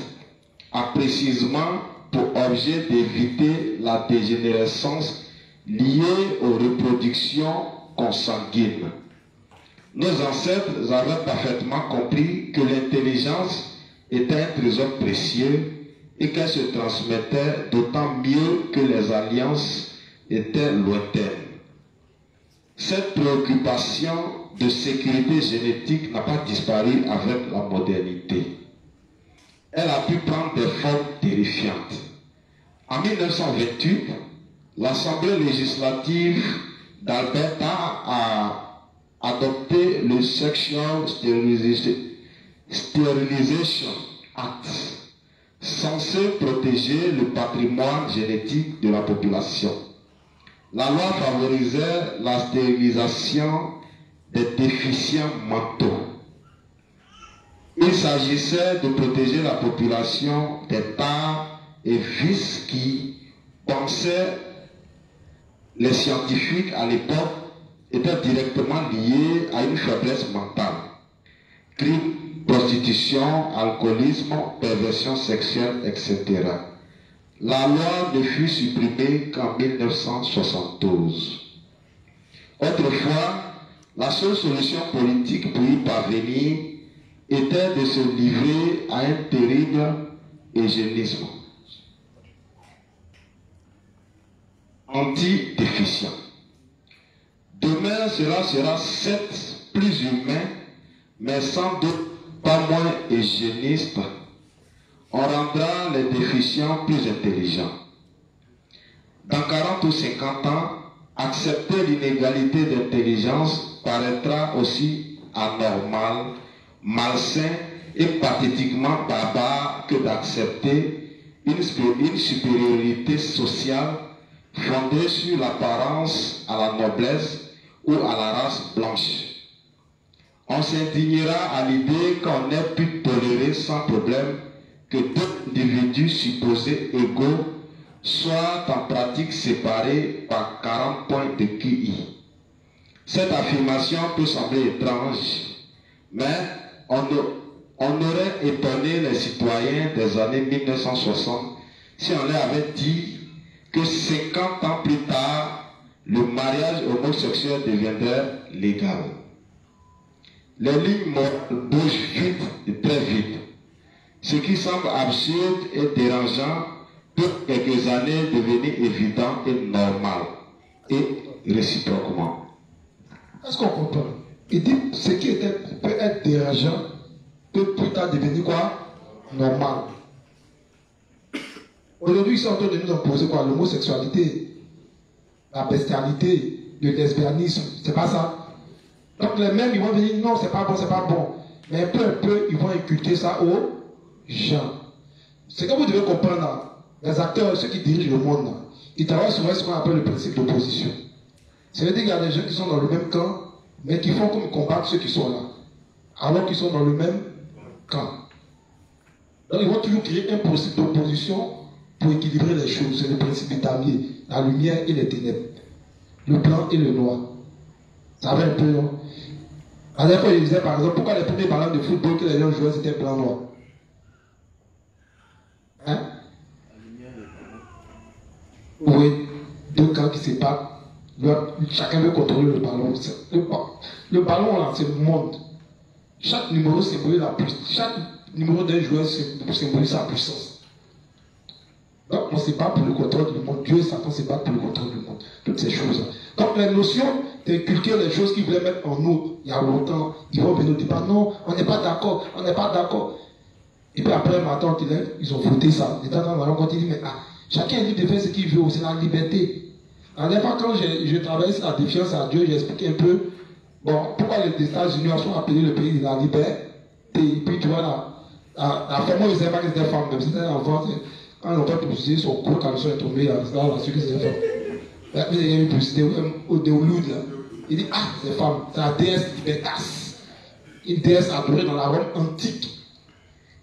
a précisément pour objet d'éviter la dégénérescence liée aux reproductions consanguines. Nos ancêtres avaient parfaitement compris que l'intelligence était un trésor précieux et qu'elle se transmettait d'autant mieux que les alliances étaient lointaines. Cette préoccupation de sécurité génétique n'a pas disparu avec la modernité. Elle a pu prendre des formes terrifiantes. En 1928, l'Assemblée législative d'Alberta a adopté le Sexual Sterilization Act, censé protéger le patrimoine génétique de la population. La loi favorisait la stérilisation des déficients mentaux. Il s'agissait de protéger la population des tares et vices qui, pensaient les scientifiques à l'époque, étaient directement liés à une faiblesse mentale. Crime, prostitution, alcoolisme, perversion sexuelle, etc. La loi ne fut supprimée qu'en 1972. Autrefois, la seule solution politique pour y parvenir était de se livrer à un terrible eugénisme anti-déficient. Demain, cela sera certes plus humain, mais sans doute pas moins eugéniste. On rendra les déficients plus intelligents. Dans 40 ou 50 ans, accepter l'inégalité d'intelligence paraîtra aussi anormal, malsain et pathétiquement barbare que d'accepter une supériorité sociale fondée sur l'apparence à la noblesse ou à la race blanche. On s'indignera à l'idée qu'on ait pu tolérer sans problème que deux individus supposés égaux soient en pratique séparés par 40 points de QI. Cette affirmation peut sembler étrange, mais on aurait étonné les citoyens des années 1960 si on leur avait dit que 50 ans plus tard, le mariage homosexuel deviendrait légal. Les lignes morales bougent vite et très vite. Ce qui semble absurde et dérangeant peut quelques années devenir évident et normal, et réciproquement. Est-ce qu'on comprend? Il dit ce qui peut être dérangeant peut plus tard devenir quoi? Normal. Aujourd'hui, ils sont en train de nous imposer quoi? L'homosexualité, la bestialité, le lesbianisme, c'est pas ça. Donc les mêmes, ils vont venir, non, c'est pas bon, c'est pas bon. Mais peu à peu, ils vont inculquer ça aux gens. C'est que vous devez comprendre, là, les acteurs, ceux qui dirigent le monde, là, ils travaillent sur ce qu'on appelle le principe d'opposition. Ça veut dire qu'il y a des gens qui sont dans le même camp, mais qui font comme combattre ceux qui sont là. Alors qu'ils sont dans le même camp. Donc ils vont toujours créer un processus d'opposition pour équilibrer les choses. C'est le principe du damier, la lumière et les ténèbres. Le blanc et le noir. Ça va un peu, non? À l'époque, je disais par exemple, pourquoi les premiers ballons de football que les gens jouaient c'était blanc-noir? Hein? Oui, deux camps qui se battent. Chacun veut contrôler le ballon. Le ballon, là, c'est le monde. Chaque numéro symbolise la puissance. Chaque numéro d'un joueur symbolise sa puissance. Donc, on ne se bat pour le contrôle du monde. Dieu et Satan se battent pour le contrôle du monde. Toutes ces choses-là. Donc, la notion d'inculquer les choses qu'ils voulaient mettre en nous, il y a longtemps, ils vont venir nous dire, non, on n'est pas d'accord, on n'est pas d'accord. Et puis après, maintenant, ils ont voté ça. Et dans la rencontre, ils disent, mais chacun est libre de faire ce qu'il veut, c'est la liberté. À l'époque, quand je travaillais sur la défiance à Dieu, j'expliquais un peu, bon, pourquoi les États-Unis sont appelés le pays de la liberté. Et puis, tu vois, la femme, ils ne savaient pas que c'était des femmes, même si c'était un enfant, quand ils ont fait publicité son cours, quand ils sont tombés, là, c'est là, on a su que c'était des femmes. Il y a une publicité de Hollywood, là. Il dit, c'est des femmes, c'est la déesse Libertas. Une déesse adorée dans la Rome antique.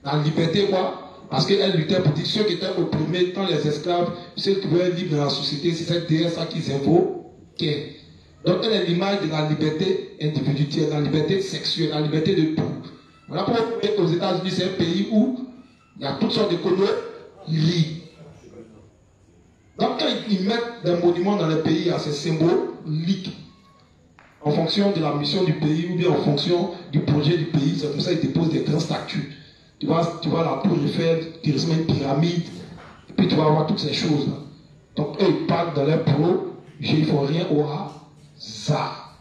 La liberté, quoi? Parce qu'elle luttait pour dire ceux qui étaient opprimés, tant les esclaves, ceux qui veulent être libres dans la société, c'est cette déesse qu'ils invoquaient. Donc elle est l'image de la liberté individuelle, la liberté sexuelle, la liberté de tout. Voilà pourquoi aux États-Unis, c'est un pays où il y a toutes sortes de conneries. Donc quand ils mettent des monuments dans les pays à ces symboliques, en fonction de la mission du pays ou bien en fonction du projet du pays, c'est pour ça qu'ils déposent des grandes statues. Tu vois la tour Eiffel qui ressemble à une pyramide, et puis tu vas voir toutes ces choses-là. Donc eux, ils parlent dans leur projet, ils ne font rien au hasard.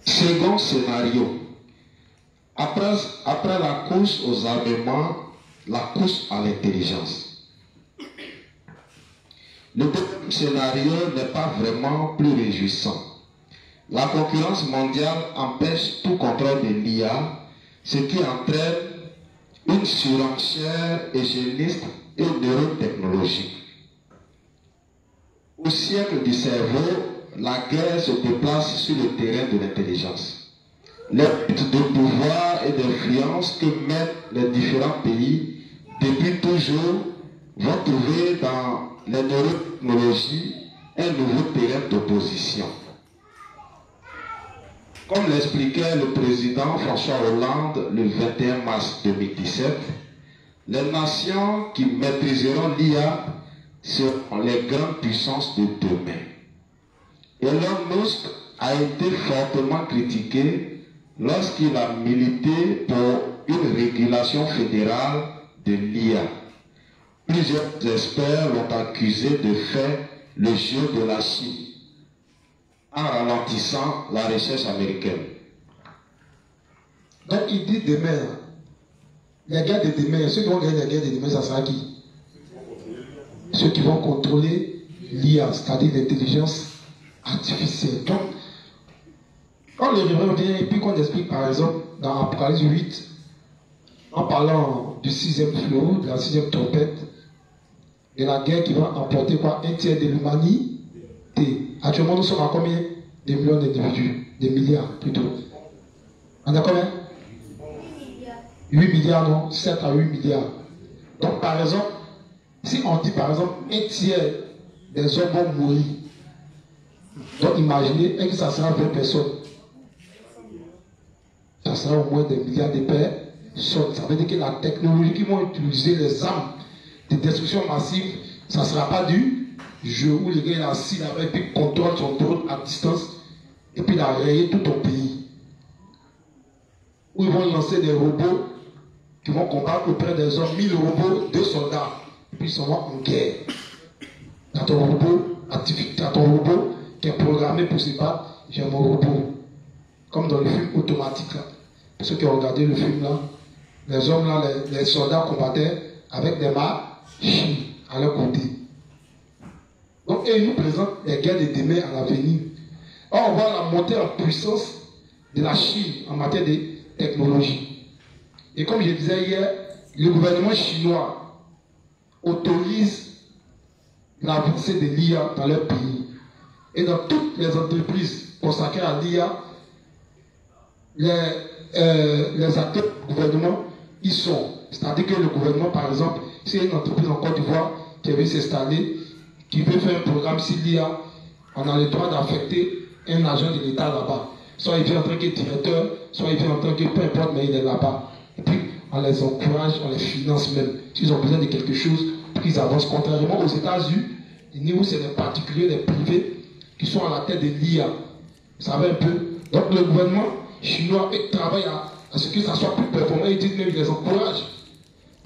Second scénario. Après la course aux armements, la course à l'intelligence. Le deuxième scénario n'est pas vraiment plus réjouissant. La concurrence mondiale empêche tout contrôle de l'IA, ce qui entraîne une surenchère hygiéniste et neurotechnologique. Au siècle du cerveau, la guerre se déplace sur le terrain de l'intelligence. Les luttes de pouvoir et d'influence que mènent les différents pays depuis toujours vont trouver dans les neurotechnologies un nouveau terrain d'opposition. Comme l'expliquait le président François Hollande le 21 mars 2017, les nations qui maîtriseront l'IA seront les grandes puissances de demain. Elon Musk a été fortement critiqué lorsqu'il a milité pour une régulation fédérale de l'IA. Plusieurs experts l'ont accusé de faire le jeu de la Chine en ralentissant la recherche américaine. Donc il dit demain, les gars de demain, ceux qui vont gagner les guerres de demain, ça sera qui? Ceux qui vont contrôler l'IA, c'est-à-dire l'intelligence artificielle. Donc, quand le révérend vient et puis qu'on explique par exemple dans Apocalypse 8, en parlant du 6e flot, de la 6e trompette, de la guerre qui va emporter quoi? Un tiers de l'humanité. Actuellement, nous sommes à combien de millions d'individus? Des milliards plutôt. On a combien? 8 milliards, non? 7 à 8 milliards. Donc par exemple, si on dit par exemple un tiers des hommes vont mourir, donc imaginez que ça sera 20 personnes. Ça sera au moins des milliards de personnes. Ça veut dire que la technologie qu'ils vont utiliser, les armes de destruction massive, ça ne sera pas du jeu où le gars est assis là et puis contrôle son drone à distance et puis il a rayé tout ton pays. Où ils vont lancer des robots qui vont combattre auprès des hommes, 1000 robots, 2 soldats, et puis ils sont en guerre. Dans ton robot qui est programmé pour se battre, j'ai mon robot. Comme dans le film automatique là. Pour ceux qui ont regardé le film là, les hommes là, les soldats combattaient avec des machines à leur côté. Donc ils nous présentent les guerres de demain à l'avenir. Or on voit la montée en puissance de la Chine en matière de technologie. Et comme je disais hier, le gouvernement chinois autorise l'avancée de l'IA dans leur pays. Et dans toutes les entreprises consacrées à l'IA, les acteurs du gouvernement y sont. C'est-à-dire que le gouvernement, par exemple, s'il y a une entreprise en Côte d'Ivoire qui veut s'installer, qui veut faire un programme sur l'IA, on a le droit d'affecter un agent de l'État là-bas. Soit il vient en tant que directeur, soit il vient en tant que peu importe, mais il est là-bas. Et puis, on les encourage, on les finance même. S'ils ont besoin de quelque chose, ils avancent. Contrairement aux États-Unis, où c'est les particuliers, les privés, qui sont à la tête de l'IA. Vous savez un peu. Donc, le gouvernement chinois travaille à ce que ça soit plus performant. Ils disent même, ils les encouragent.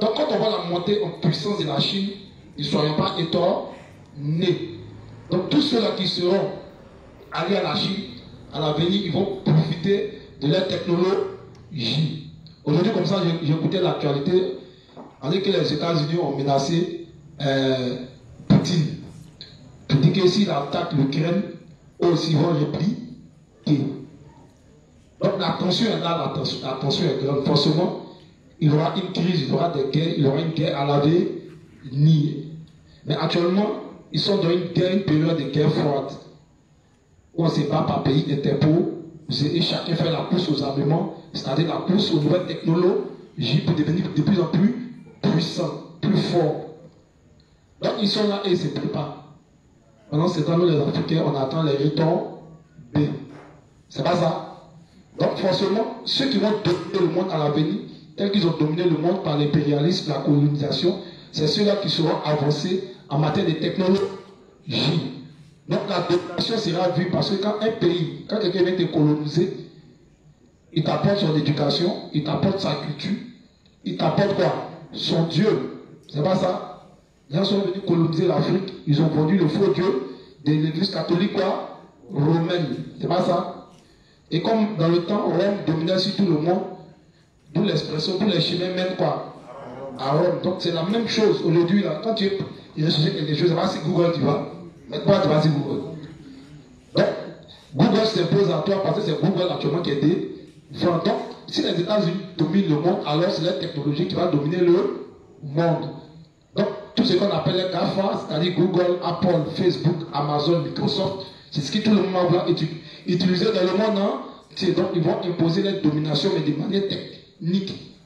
Donc, quand on voit la montée en puissance de la Chine, ne soyons pas étonnés. Donc, tous ceux-là qui seront allés à la Chine, à l'avenir, ils vont profiter de leur technologie. Aujourd'hui, comme ça, j'ai écouté l'actualité. On dit que les États-Unis ont menacé Poutine. Pour dire que s'il attaque l'Ukraine, eux aussi vont répliquer. Donc la tension est là, la tension est grande. Forcément, il y aura une crise, il y aura des guerres, il y aura une guerre à l'avenir. Mais actuellement, ils sont dans une période de guerre froide. Où on se bat par pays interposés et chacun fait la course aux armements, c'est-à-dire la course aux nouvelles technologies pour devenir de plus en plus puissants, plus forts. Donc ils sont là et ils se préparent. Pendant ce temps, nous les Africains, on attend les retombées. C'est pas ça. Donc forcément, ceux qui vont dominer le monde à l'avenir, tels qu'ils ont dominé le monde par l'impérialisme, la colonisation, c'est ceux-là qui seront avancés en matière de technologie. Donc la domination sera vue parce que quand un pays, quand quelqu'un vient te coloniser, il t'apporte son éducation, il t'apporte sa culture, il t'apporte quoi? Son Dieu. C'est pas ça. Les gens sont venus coloniser l'Afrique, ils ont vendu le faux Dieu de l'église catholique quoi? Romaine. C'est pas ça. Et comme dans le temps, Rome dominait sur tout le monde, d'où l'expression, tous les chemins mènent quoi? À Rome. Donc c'est la même chose aujourd'hui. Quand tu recherches quelque chose, c'est pas si Google tu vas. Mais toi tu vas sur Google. Donc Google s'impose à toi parce que c'est Google actuellement qui est défendant. Donc si les États-Unis dominent le monde, alors c'est la technologie qui va dominer le monde. Donc tout ce qu'on appelle les GAFA, c'est-à-dire Google, Apple, Facebook, Amazon, Microsoft, c'est ce que tout le monde va utiliser dans le monde entier. Donc ils vont imposer leur domination, mais de manière technique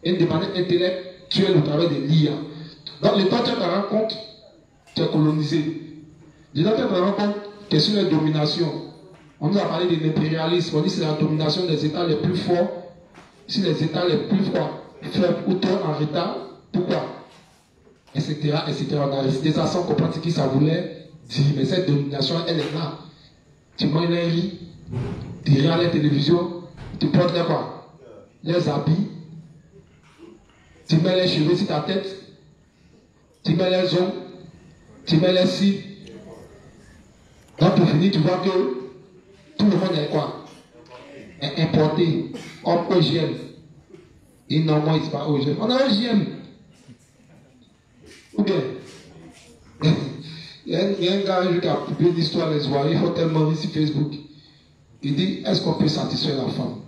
et de manière intellectuelle au travers de l'IA. Donc le temps tu te rends compte, tu es colonisé. Le temps tu te rends compte que sur la domination, on nous a parlé de l'impérialisme, on dit que c'est la domination des États les plus forts, si les États les plus forts faibles ou tournent en retard, pourquoi? Etc. On a récité ça sans comprendre ce que ça voulait dire. Mais cette domination, elle est là. Tu manges les riz, tu regardes la télévision, tu portes les quoi? Les habits, tu mets les cheveux sur ta tête, tu mets les ongles, tu mets les cils. Donc pour finir, tu vois que tout le monde est quoi? Est importé, comme OGM. Et normalement, il ne pas OGM. On a OGM. Ou bien, il y a un gars qui a publié l'histoire des soirées, il faut tellement lire sur Facebook. Il dit, est-ce qu'on peut satisfaire la femme?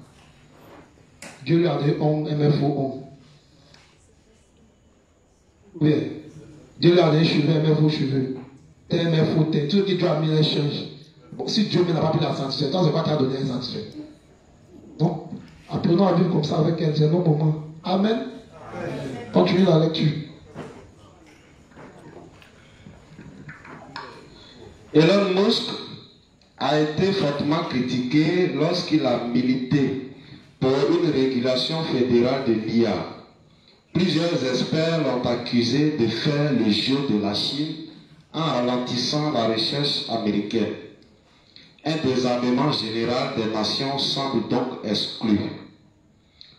Dieu lui a donné ongles, MFO ongles. Ou bien, Dieu lui a donné cheveux, MFO cheveux. MFO tête. Tout ce qui doit amener un change. Bon, si Dieu n'a pas pu la satisfaire, tant c'est pas qu'il a donné un satisfait. Donc, apprenons à vivre comme ça avec elle, c'est nos moments. Amen. Continue la lecture. Elon Musk a été fortement critiqué lorsqu'il a milité pour une régulation fédérale de l'IA. Plusieurs experts l'ont accusé de faire le jeu de la Chine en ralentissant la recherche américaine. Un désarmement général des nations semble donc exclu.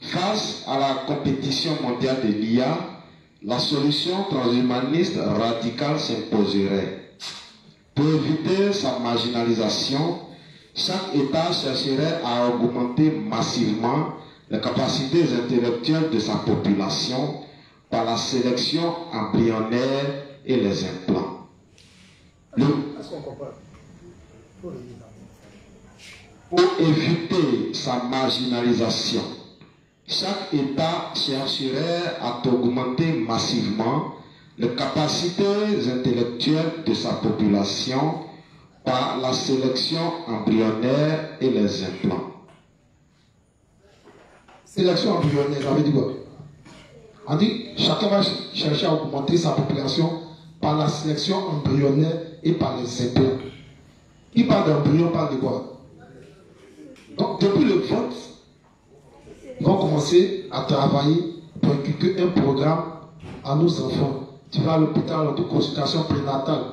Face à la compétition mondiale de l'IA, la solution transhumaniste radicale s'imposerait. Pour éviter sa marginalisation, chaque État chercherait à augmenter massivement les capacités intellectuelles de sa population par la sélection embryonnaire et les implants. Est-ce qu'on comprend? Pour éviter sa marginalisation, chaque État chercherait à augmenter massivement les capacités intellectuelles de sa population par la sélection embryonnaire et les implants. Sélection embryonnaire, ça veut dire quoi? On dit chacun va chercher à augmenter sa population par la sélection embryonnaire et par les implants. Qui parle d'embryon parle de quoi? Donc depuis le vote, ils vont commencer à travailler pour inculquer un programme à nos enfants. Tu vas à l'hôpital de consultation prénatale,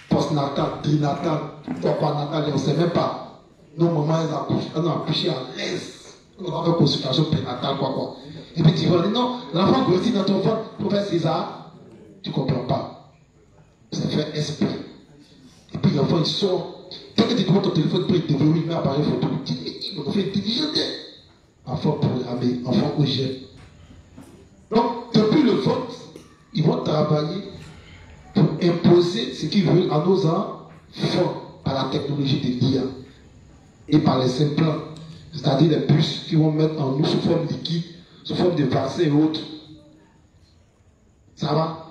postnatale, trinatale, natale, on ne sait même pas. Nos mamans, elles ont accouché à l'aise. On va faire consultation prénatale, quoi. Et puis tu vas dire non, l'enfant grossit dans ton ventre, il faut faire César. Tu ne comprends pas. C'est fait esprit. Et puis l'enfant il sort. Tant que tu demandes ton téléphone pour développer, il met appareil photo. Il me fait intelligent. Enfant programmé, enfant OGM. Donc, depuis le vote, ils vont travailler pour imposer ce qu'ils veulent à nos enfants par la technologie de l'IA et par les implants, c'est-à-dire les puces qu'ils vont mettre en nous sous forme liquide, sous forme de vaccins et autres. Ça va?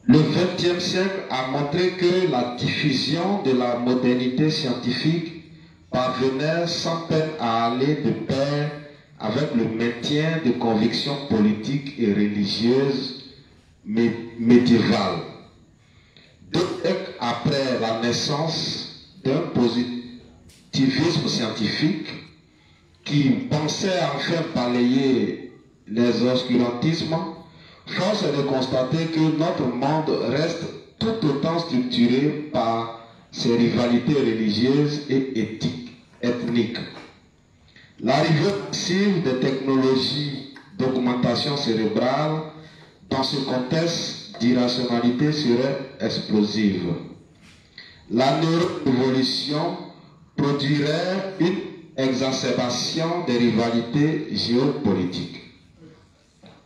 Le XXe siècle a montré que la diffusion de la modernité scientifique parvenait sans peine à aller de pair avec le maintien de convictions politiques et religieuses médiévales. 2 siècles après la naissance d'un positivisme scientifique qui pensait enfin balayer les obscurantismes, force est de constater que notre monde reste tout autant structuré par ses rivalités religieuses et ethniques. L'arrivée massive des technologies d'augmentation cérébrale dans ce contexte d'irrationalité serait explosive. La neuroévolution produirait une exacerbation des rivalités géopolitiques.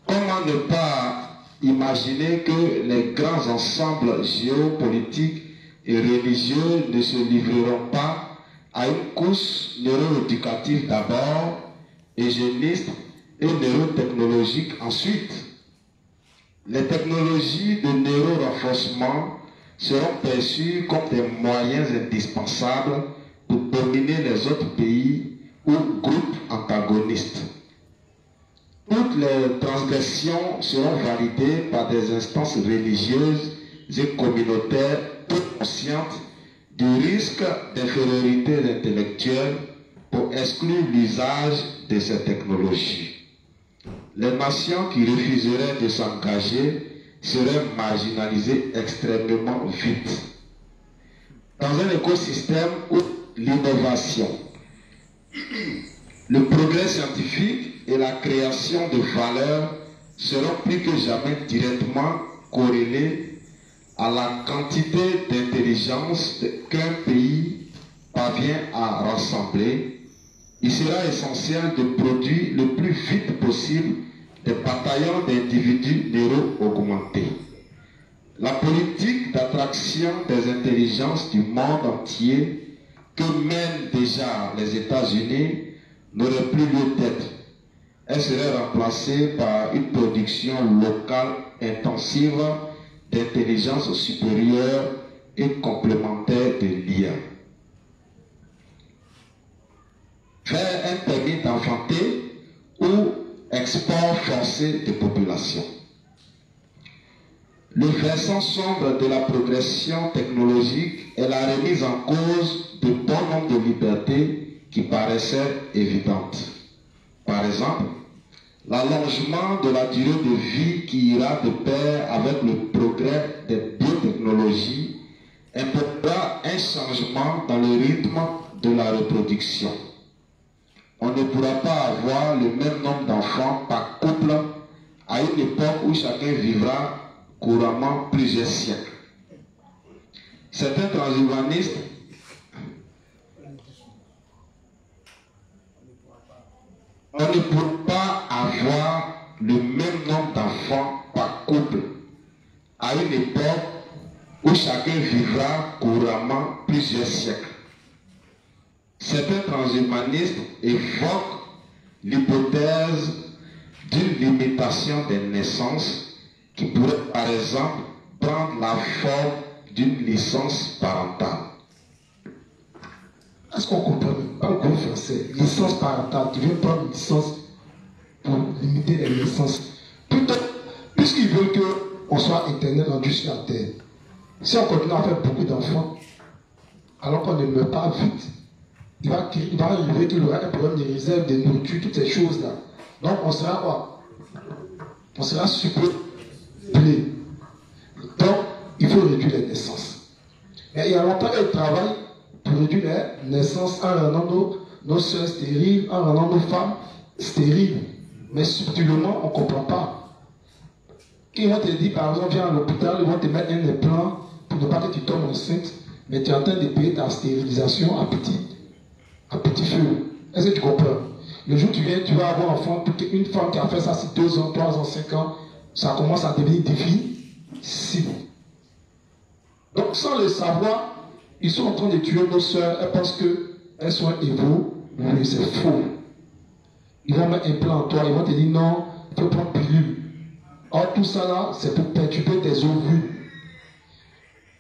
Comment ne pas imaginer que les grands ensembles géopolitiques et religieux ne se livreront pas à une course neuroéducative d'abord, hygiéniste et neurotechnologique ensuite? Les technologies de neurorenforcement seront perçues comme des moyens indispensables pour dominer les autres pays ou groupes antagonistes. Toutes les transgressions seront validées par des instances religieuses et communautaires peu conscientes du risque d'infériorité intellectuelle pour exclure l'usage de ces technologies. Les nations qui refuseraient de s'engager seraient marginalisées extrêmement vite. Dans un écosystème où l'innovation, le progrès scientifique et la création de valeur seront plus que jamais directement corrélés à la quantité d'intelligence qu'un pays parvient à rassembler, il sera essentiel de produire le plus vite possible des bataillons d'individus neuro-augmentés. La politique d'attraction des intelligences du monde entier que mènent déjà les États-Unis n'aurait plus lieu d'être. Elle serait remplacée par une production locale intensive d'intelligence supérieure et complémentaire de l'IA. Faire un permis d'enfanter ou export forcé de population. Le versant sombre de la progression technologique est la remise en cause de bon nombre de libertés qui paraissaient évidentes. Par exemple, l'allongement de la durée de vie qui ira de pair avec le progrès des biotechnologies imposera un changement dans le rythme de la reproduction. On ne pourra pas avoir le même nombre d'enfants par couple à une époque où chacun vivra couramment plusieurs siècles. Certains transhumanistes on ne pourra pas avoir le même nombre d'enfants par couple à une époque où chacun vivra couramment plusieurs siècles. Certains transhumanistes évoquent l'hypothèse d'une limitation des naissances qui pourrait par exemple prendre la forme d'une licence parentale. Est-ce qu'on comprend? Pas le gros français. Licence parentale, tu veux prendre une licence pour limiter les naissances. Puisqu'ils veulent qu'on soit éternel rendu sur la terre. Si on continue à faire beaucoup d'enfants, alors qu'on ne meurt pas vite, il va arriver qu'il y aura un problème de réserve, de nourriture, toutes ces choses-là. Donc on sera quoi? On sera surpeuplé. Donc il faut réduire les naissances. Mais il y a longtemps qu'elle travaille pour réduire les naissances en rendant nos soeurs stériles, en rendant nos femmes stériles. Mais subtilement, on ne comprend pas. Ils vont te dire, par exemple, viens à l'hôpital, ils vont te mettre un implant pour ne pas que tu tombes enceinte, mais tu es en train de payer ta stérilisation à petit feu. Est-ce que tu comprends? Le jour où tu viens, tu vas avoir un enfant, une femme qui a fait ça, c'est 2 ans, 3 ans, 5 ans, ça commence à devenir difficile. Donc, sans le savoir, ils sont en train de tuer nos soeurs, elles pensent qu'elles sont évoluées, c'est faux. Ils vont mettre un plan en toi, ils vont te dire non, il faut prendre pilule. Or, tout ça là, c'est pour perturber tes ovules.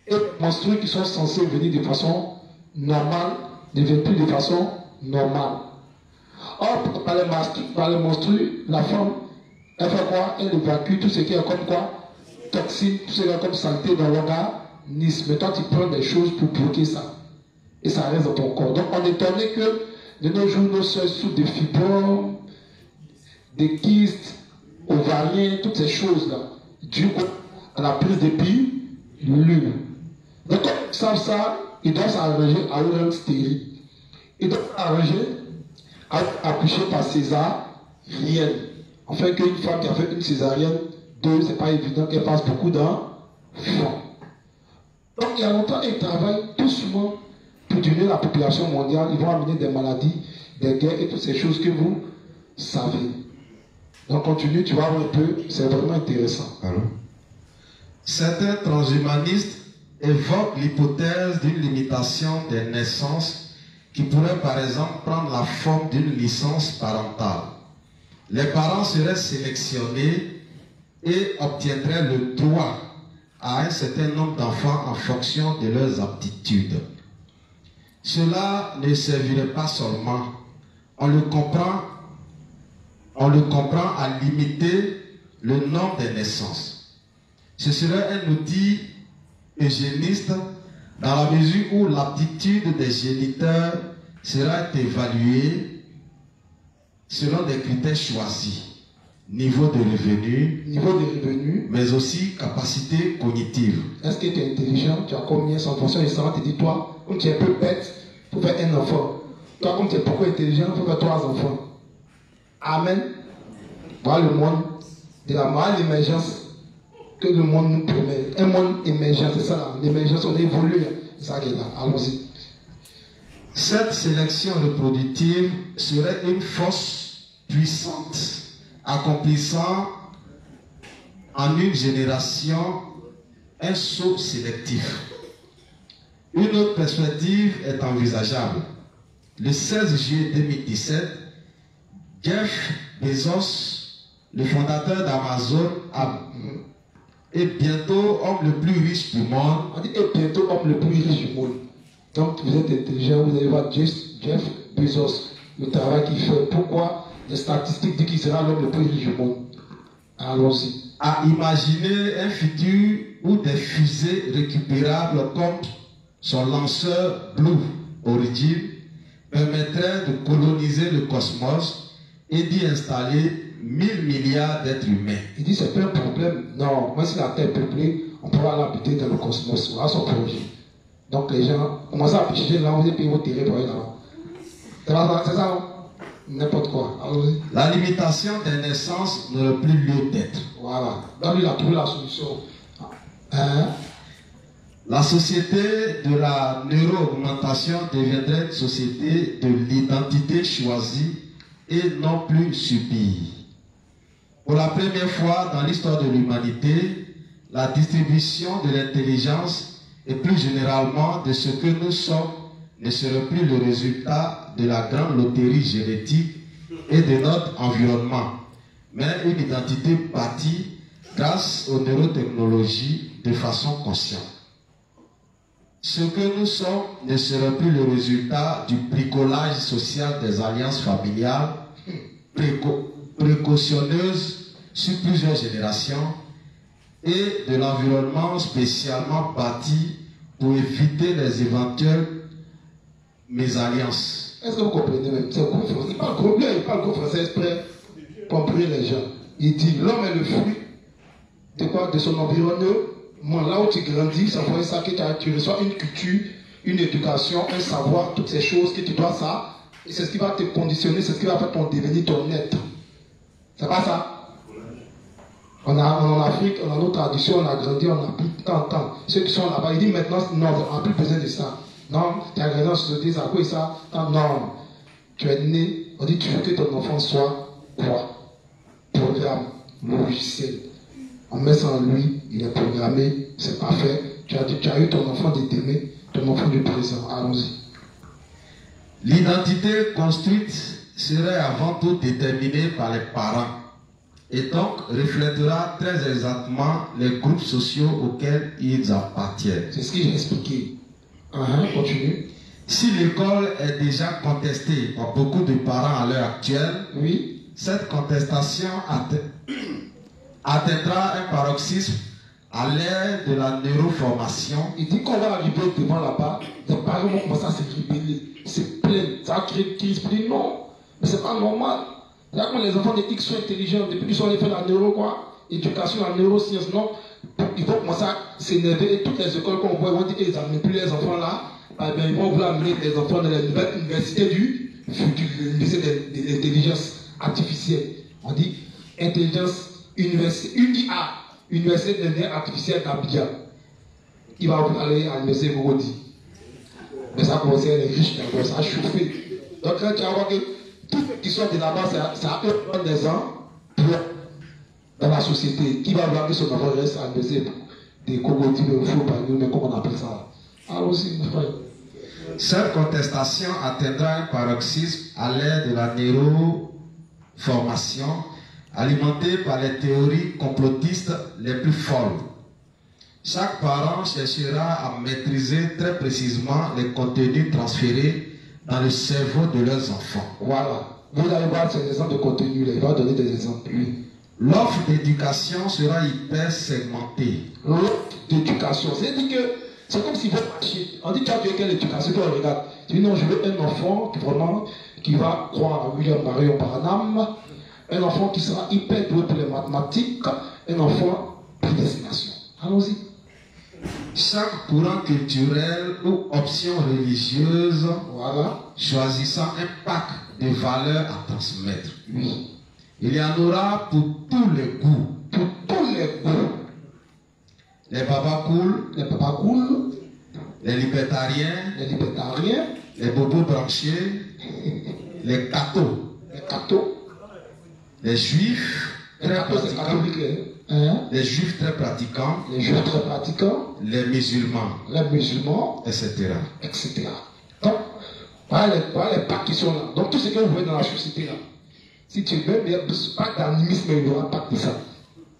Et les menstrues qui sont censées venir de façon normale, ne viennent plus de façon normale. Or, par les menstrues, la femme, elle fait quoi? Elle évacue tout ce qui est comme quoi? Toxine, tout ce qui est comme saleté dans l'organisme. Mais toi, tu prends des choses pour bloquer ça. Et ça reste dans ton corps. Donc, on est étonné que de nos jours, nos soeurs souffrent des fibromes, des kystes, ovariens, toutes ces choses-là, dues à la prise de pilule. Donc, quand ils savent ça, ils doivent s'arranger à une stérile. Ils doivent s'arranger à accoucher par césarienne. Enfin, qu'une femme qui a fait une césarienne, ce n'est pas évident qu'elle fasse beaucoup d'enfants. Donc, il y a longtemps, ils travaillent doucement pour diminuer la population mondiale. Ils vont amener des maladies, des guerres et toutes ces choses que vous savez. Donc continue, tu vas voir un peu, c'est vraiment intéressant. Alors, certains transhumanistes évoquent l'hypothèse d'une limitation des naissances qui pourrait par exemple prendre la forme d'une licence parentale. Les parents seraient sélectionnés et obtiendraient le droit à un certain nombre d'enfants en fonction de leurs aptitudes. Cela ne servirait pas seulement, on le comprend à limiter le nombre des naissances. Ce serait un outil eugéniste dans la mesure où l'aptitude des géniteurs sera évaluée selon des critères choisis. Niveau de revenu, mais aussi capacité cognitive. Est-ce que tu es intelligent? Tu as combien? En fonction de ça, tu dis toi, comme tu es un peu bête, il faut faire un enfant. Toi, comme tu es beaucoup intelligent, il faut faire 3 enfants. Amen. Voilà le monde de l'émergence que le monde nous promet. Un monde émergent, c'est ça là. L'émergence, on évolue. C'est ça qui est là. Allons-y. Cette sélection reproductive serait une force puissante, accomplissant en une génération un saut sélectif. Une autre perspective est envisageable. Le 16 juillet 2017, Jeff Bezos, le fondateur d'Amazon, est bientôt homme le plus riche du monde. On dit est bientôt homme le plus riche du monde. Donc vous êtes intelligent, vous allez voir Jeff Bezos, le travail qu'il fait. Pourquoi les statistiques disent qu'il sera l'homme le plus riche du monde? Allons-y. À imaginer un futur où des fusées récupérables comme son lanceur Blue Origin permettraient de coloniser le cosmos et d'y installer 1000 milliards d'êtres humains. Il dit c'est pas un problème. Non, moi si la Terre est peuplée, on pourra l'habiter dans le cosmos. Voilà son projet. Donc les gens commencent à piger là, vous allez payer vos terrains pour aller là-bas. C'est ça, non? N'importe quoi. Allons-y. La limitation des naissances n'aurait plus lieu d'être. Voilà. Donc lui il a trouvé la solution. La société de la neuro-augmentation deviendrait une société de l'identité choisie et non plus subie. Pour la première fois dans l'histoire de l'humanité, la distribution de l'intelligence et plus généralement de ce que nous sommes ne serait plus le résultat de la grande loterie génétique et de notre environnement, mais une identité bâtie grâce aux neurotechnologies de façon consciente. Ce que nous sommes ne serait plus le résultat du bricolage social des alliances familiales précautionneuses sur plusieurs générations et de l'environnement spécialement bâti pour éviter les éventuelles mésalliances. Est-ce que vous comprenez même? C'est gros français. Il parle gros bien, il parle gros français exprès pour comprendre les gens. Il dit l'homme est le fruit de quoi? De son environnement. Moi, là où tu grandis, ça voit ça que tu reçois une culture, une éducation, un savoir, toutes ces choses que tu dois ça. Et c'est ce qui va te conditionner, c'est ce qui va faire ton devenir, ton être. C'est pas ça? On en Afrique, on a nos traditions, on a grandi, on a plus tant de temps. Ceux qui sont là-bas, ils disent maintenant, non, on n'a plus besoin de ça. Non, tu as grandi en société, ça quoi ça? Non, tu es né, on dit tu veux que ton enfant soit quoi? Programme, logiciel. On met ça en lui, il est programmé, c'est parfait. Tu as eu ton enfant de demain, ton enfant du présent. Allons-y. L'identité construite serait avant tout déterminée par les parents et donc reflètera très exactement les groupes sociaux auxquels ils appartiennent. C'est ce que j'ai expliqué. Continue. Si l'école est déjà contestée par beaucoup de parents à l'heure actuelle, oui, cette contestation atteindra un paroxysme à l'ère de la neuroformation. Il dit qu'on va arriver devant là-bas, les parents vont commencer à se rébeller. C'est plein, ça va créer une crise. Non, mais c'est pas normal. Là, quand les enfants de X sont intelligents, depuis qu'ils sont allés faire la neuro, quoi, éducation, la neuroscience, non, ils vont commencer à s'énerver et toutes les écoles qu'on voit, ils vont dire qu'ils n'amènent plus les enfants là, eh bien, ils vont vouloir amener les enfants dans la nouvelle université du futur, l'université de l'intelligence artificielle. On dit intelligence, université, UNIA, université de l'intelligence artificielle d'Abidjan. Il va aller à l'université Mogodi. Mais ça commence les riches, ça a chauffé. Donc là, tu vas voir que tous ceux qui sont de là-bas, ça a eux des ans dans la société. Qui va vouloir que son enfant reste à l'université des Cogodi, de faux panneaux, mais comment on appelle ça? Allons-y, mon frère. Cette contestation atteindra un paroxysme à l'ère de la neuroformation, alimentée par les théories complotistes les plus folles. Chaque parent cherchera à maîtriser très précisément les contenus transférés dans le cerveau de leurs enfants. Voilà. Vous allez voir ces exemples de contenus, il va donner des exemples. Oui. L'offre d'éducation sera hyper segmentée. L'offre d'éducation, c'est-à-dire que c'est comme s'il faut marcher. On dit, tu as vu quelle éducation, toi, regarde. Tu dis, non, je veux un enfant vraiment qui va croire à William Marion Barnum, un enfant qui sera hyper doué pour les mathématiques, un enfant prédestination. Allons-y. Chaque courant culturel ou option religieuse, voilà, choisissant un pack de valeurs à transmettre. Oui. Il y en aura pour tous les goûts. Pour tous les goûts. Les papas cool, les libertariens, les bobos branchés, les cathos, les juifs très pratiquants, les juifs très pratiquants, les musulmans, etc. Donc, voilà les packs qui sont là. Donc, tout ce que vous voyez dans la société là, si tu veux, mais pas d'animisme, il n'y aura pas de ça.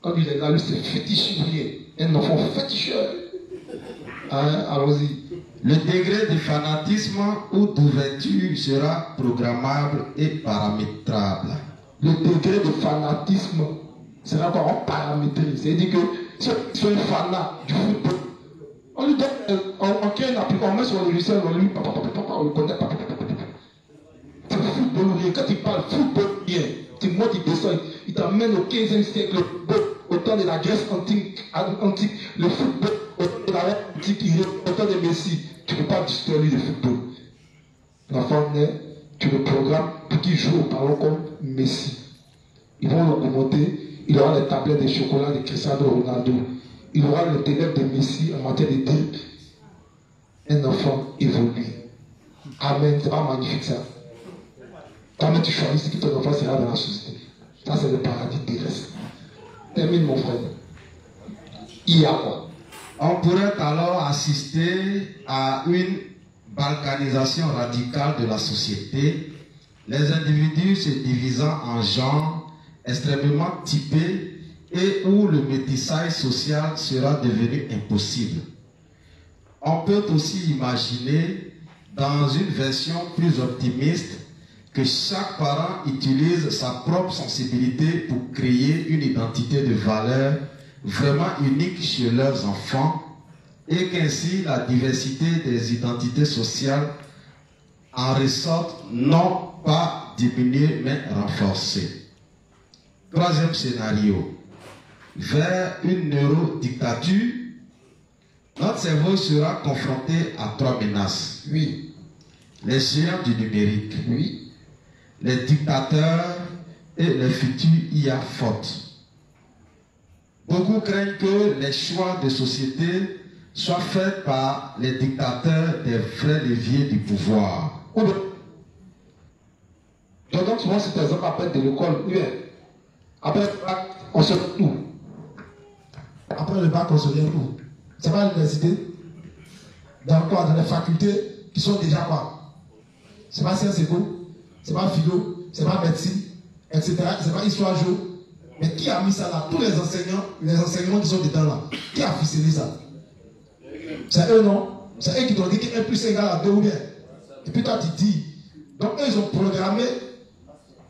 Quand il est là, lui, c'est fétichier. Un enfant féticheur. Allons-y. Le degré de fanatisme ou d'ouverture sera programmable et paramétrable. Le degré de fanatisme sera encore paramétré. C'est-à-dire que si tu es un fanat du football, on lui donne, on crée une application, on met sur le logiciel, on lui, on le connaît pas. C'est football, quand il parle football bien, tu montes, il descend, il t'amène au 15e siècle, au temps de la Grèce antique, le football, au temps de la Rome antique, au temps de Messi. Tu ne peux pas discuter lui de football. L'enfant naît, tu le programmes pour qu'il joue au ballon comme Messi. Ils vont le commenter, il aura les tablettes de chocolat de Cristiano Ronaldo. Il aura le élève de Messi en matière de dribble. Un enfant évolue. Amen, c'est pas magnifique ça. Quand tu choisis que ton enfant sera dans la société. Ça c'est le paradis terrestre. Termine mon frère. IA, quoi. On pourrait alors assister à une balkanisation radicale de la société, les individus se divisant en genres extrêmement typés et où le métissage social sera devenu impossible. On peut aussi imaginer, dans une version plus optimiste, que chaque parent utilise sa propre sensibilité pour créer une identité de valeur vraiment unique chez leurs enfants et qu'ainsi la diversité des identités sociales en ressorte non pas diminuée mais renforcée. Troisième scénario, vers une neurodictature, notre cerveau sera confronté à 3 menaces. Oui. Les géants du numérique. Oui. Les dictateurs et les futurs IA fortes. Beaucoup craignent que les choix de société soient faits par les dictateurs des vrais leviers du pouvoir. Je donne souvent cet exemple après de l'école. Après le bac, on se fait tout. Après le bac, on se vient où? C'est pas l'université? Dans quoi? Dans les facultés qui sont déjà quoi? C'est pas sciences éco, c'est pas philo, c'est pas médecine, etc. C'est pas histoire géo. Mais qui a mis ça là? Tous les enseignements qui sont dedans là. Qui a ficelé ça? C'est eux, non? C'est eux qui t'ont dit que 1 plus 1 égale à 2 ou bien. Et puis toi tu dis. Donc eux ils ont programmé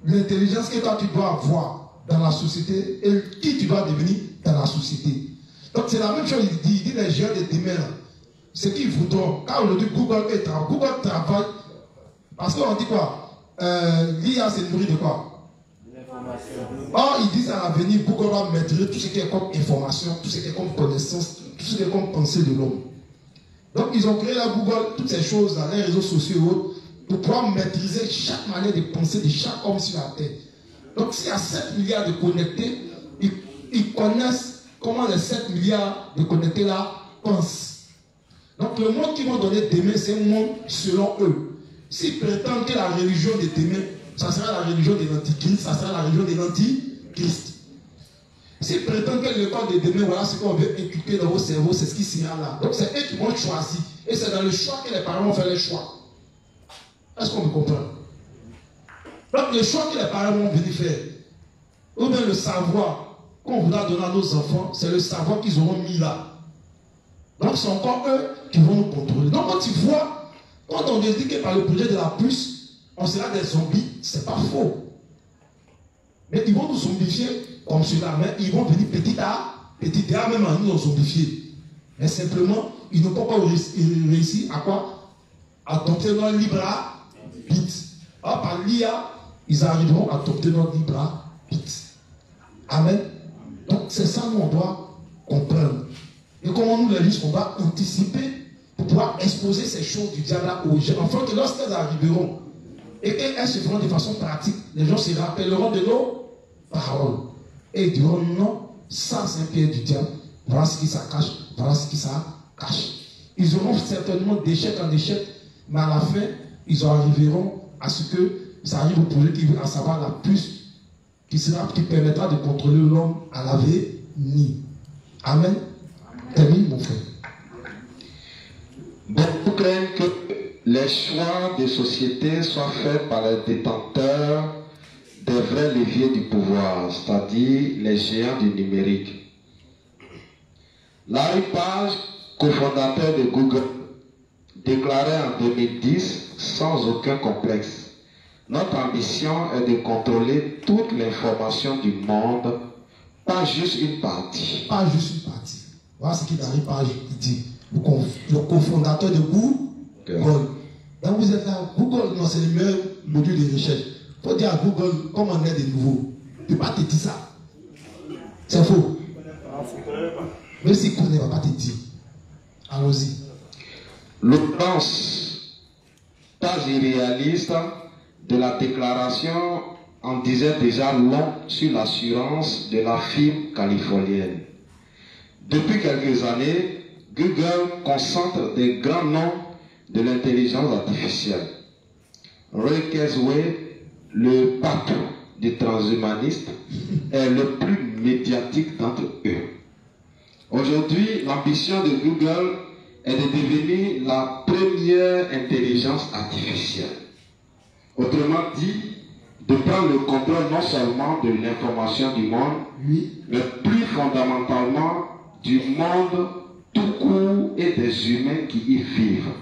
l'intelligence que toi tu dois avoir dans la société et qui tu dois devenir dans la société. Donc c'est la même chose, il dit les géants de demain là. Ce qu'ils voudront. Quand aujourd'hui Google travaille, parce qu'on dit quoi? L'IA c'est nourri de quoi? Or, ils disent à l'avenir, Google va maîtriser tout ce qui est comme information, tout ce qui est comme connaissance, tout ce qui est comme pensée de l'homme. Donc, ils ont créé à Google toutes ces choses, dans les réseaux sociaux et autres, pour pouvoir maîtriser chaque manière de penser de chaque homme sur la Terre. Donc, s'il y a 7 milliards de connectés, ils connaissent comment les 7 milliards de connectés là pensent. Donc, le monde qu'ils vont donner demain, c'est un monde selon eux. S'ils prétendent que la religion de demain, ça sera la religion de l'antichrist, ça sera la religion de l'antichrist. S'ils prétendent que l'école de demain, voilà ce qu'on veut inculquer dans vos cerveaux, c'est ce qui sera là. Donc c'est eux qui vont choisir. Et c'est dans le choix que les parents vont faire les choix. Est-ce qu'on me comprend? Donc le choix que les parents vont venir faire, ou bien le savoir qu'on voudra donner à nos enfants, c'est le savoir qu'ils auront mis là. Donc c'est encore eux qui vont nous contrôler. Donc quand tu vois, quand on dit que par le projet de la puce, on sera des zombies, c'est pas faux. Mais ils vont nous zombifier comme cela, mais ils vont venir petit à petit, même à nous zombifier. Mais simplement, ils n'ont pas réussi à quoi? À adopter notre libre arbitre. Or, par l'IA, ils arriveront à adopter notre libre arbitre. Amen. Donc, c'est ça nous on doit comprendre. Et comment nous les lisons, on va anticiper pour pouvoir exposer ces choses du diable aux gens. Enfin, que lorsqu'elles arriveront, et qu'elles se feront de façon pratique, les gens se rappelleront de nos paroles. Et ils diront non, ça c'est un piège du diable. Voilà ce qui ça cache, voilà ce qui ça cache. Ils auront certainement d'échec en échec, mais à la fin, ils arriveront à ce que ça arrive au projet qui veut, à savoir la puce qui permettra de contrôler l'homme à l'avenir. Amen. Termine mon frère. Beaucoup craignent que les choix de société soient faits par les détenteurs des vrais leviers du pouvoir, c'est-à-dire les géants du numérique. Larry Page, cofondateur de Google, déclarait en 2010 sans aucun complexe: notre ambition est de contrôler toute l'information du monde, pas juste une partie. Pas juste une partie. Voilà ce qu'il Larry Page dit. Le cofondateur de Google. Donc vous êtes là, Google, non, c'est le meilleur module de recherche. Il faut dire à Google comment on est de nouveau. Il ne peut pas te dire ça. C'est faux. Même s'il connaît, il ne va pas te dire. Allons-y. L'audience pas irréaliste de la déclaration en disait déjà long sur l'assurance de la firme californienne. Depuis quelques années, Google concentre des grands noms de l'intelligence artificielle. Ray Kurzweil, le pape des transhumanistes, est le plus médiatique d'entre eux. Aujourd'hui, l'ambition de Google est de devenir la première intelligence artificielle. Autrement dit, de prendre le contrôle non seulement de l'information du monde, mais plus fondamentalement du monde tout court et des humains qui y vivent.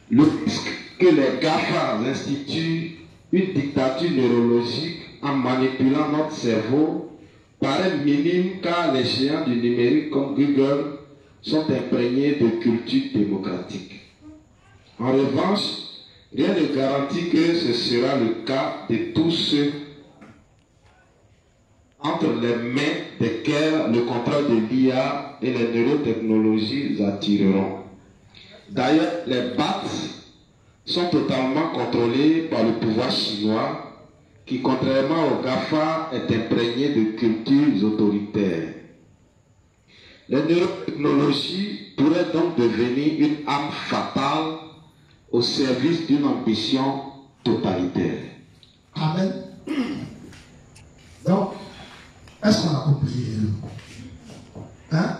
Le risque que les GAFA instituent une dictature neurologique en manipulant notre cerveau paraît minime car les géants du numérique comme Google sont imprégnés de culture démocratique. En revanche, rien ne garantit que ce sera le cas de tous ceux entre les mains desquels le contrôle de l'IA et les neurotechnologies attireront. D'ailleurs, les BAT sont totalement contrôlés par le pouvoir chinois qui, contrairement au GAFA, est imprégné de cultures autoritaires. Les neurotechnologies pourraient donc devenir une arme fatale au service d'une ambition totalitaire. Amen. Donc, est-ce qu'on a compris? Hein?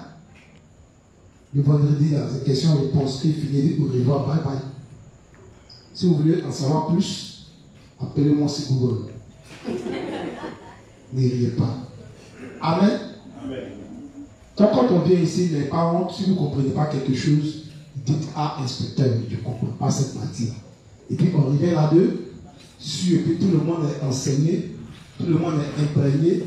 Le vendredi, dans cette question-réponse, il finit pour revoir. Bye bye. Si vous voulez en savoir plus, appelez-moi sur Google. Ne riez pas. Amen. Amen. Donc, quand on vient ici, les parents, si vous ne comprenez pas quelque chose, dites à inspecteur, je ne comprends pas cette matière. Et puis on revient là-dessus, et puis tout le monde est enseigné, tout le monde est imprégné,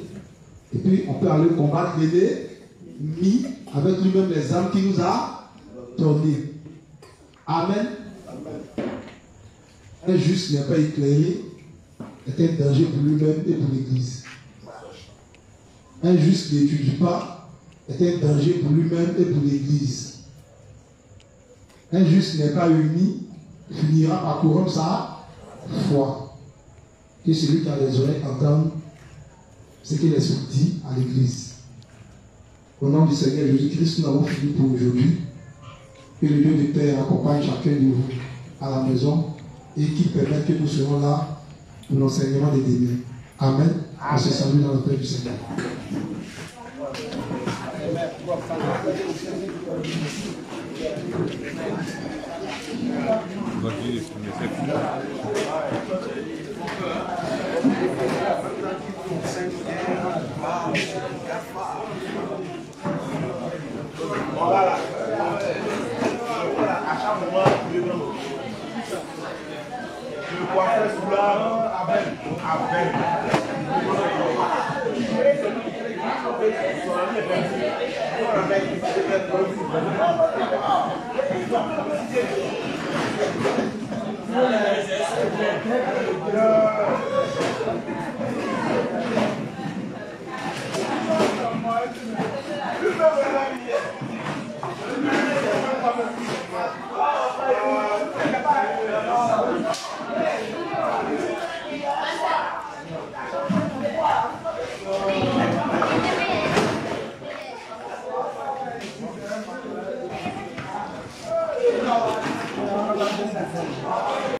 et puis on peut aller combattre l'ennemi avec lui-même les armes qu'il nous a données. Amen. Un juste n'est pas éclairé, est un danger pour lui-même et pour l'Église. Un juste n'étudie pas, est un danger pour lui-même et pour l'Église. Un juste n'est pas uni, finira par corrompre sa foi. Que celui qui a les oreilles entende ce que l'Esprit dit à l'Église. Au nom du Seigneur Jésus-Christ, nous avons fini pour aujourd'hui. Que le Dieu du Père accompagne chacun de vous à la maison et qu'il permette que nous serons là pour l'enseignement des demain. Amen. On se salue dans le Père du Seigneur. Voilà. À chaque moment, le coiffeur sous là, Abel. Son ami est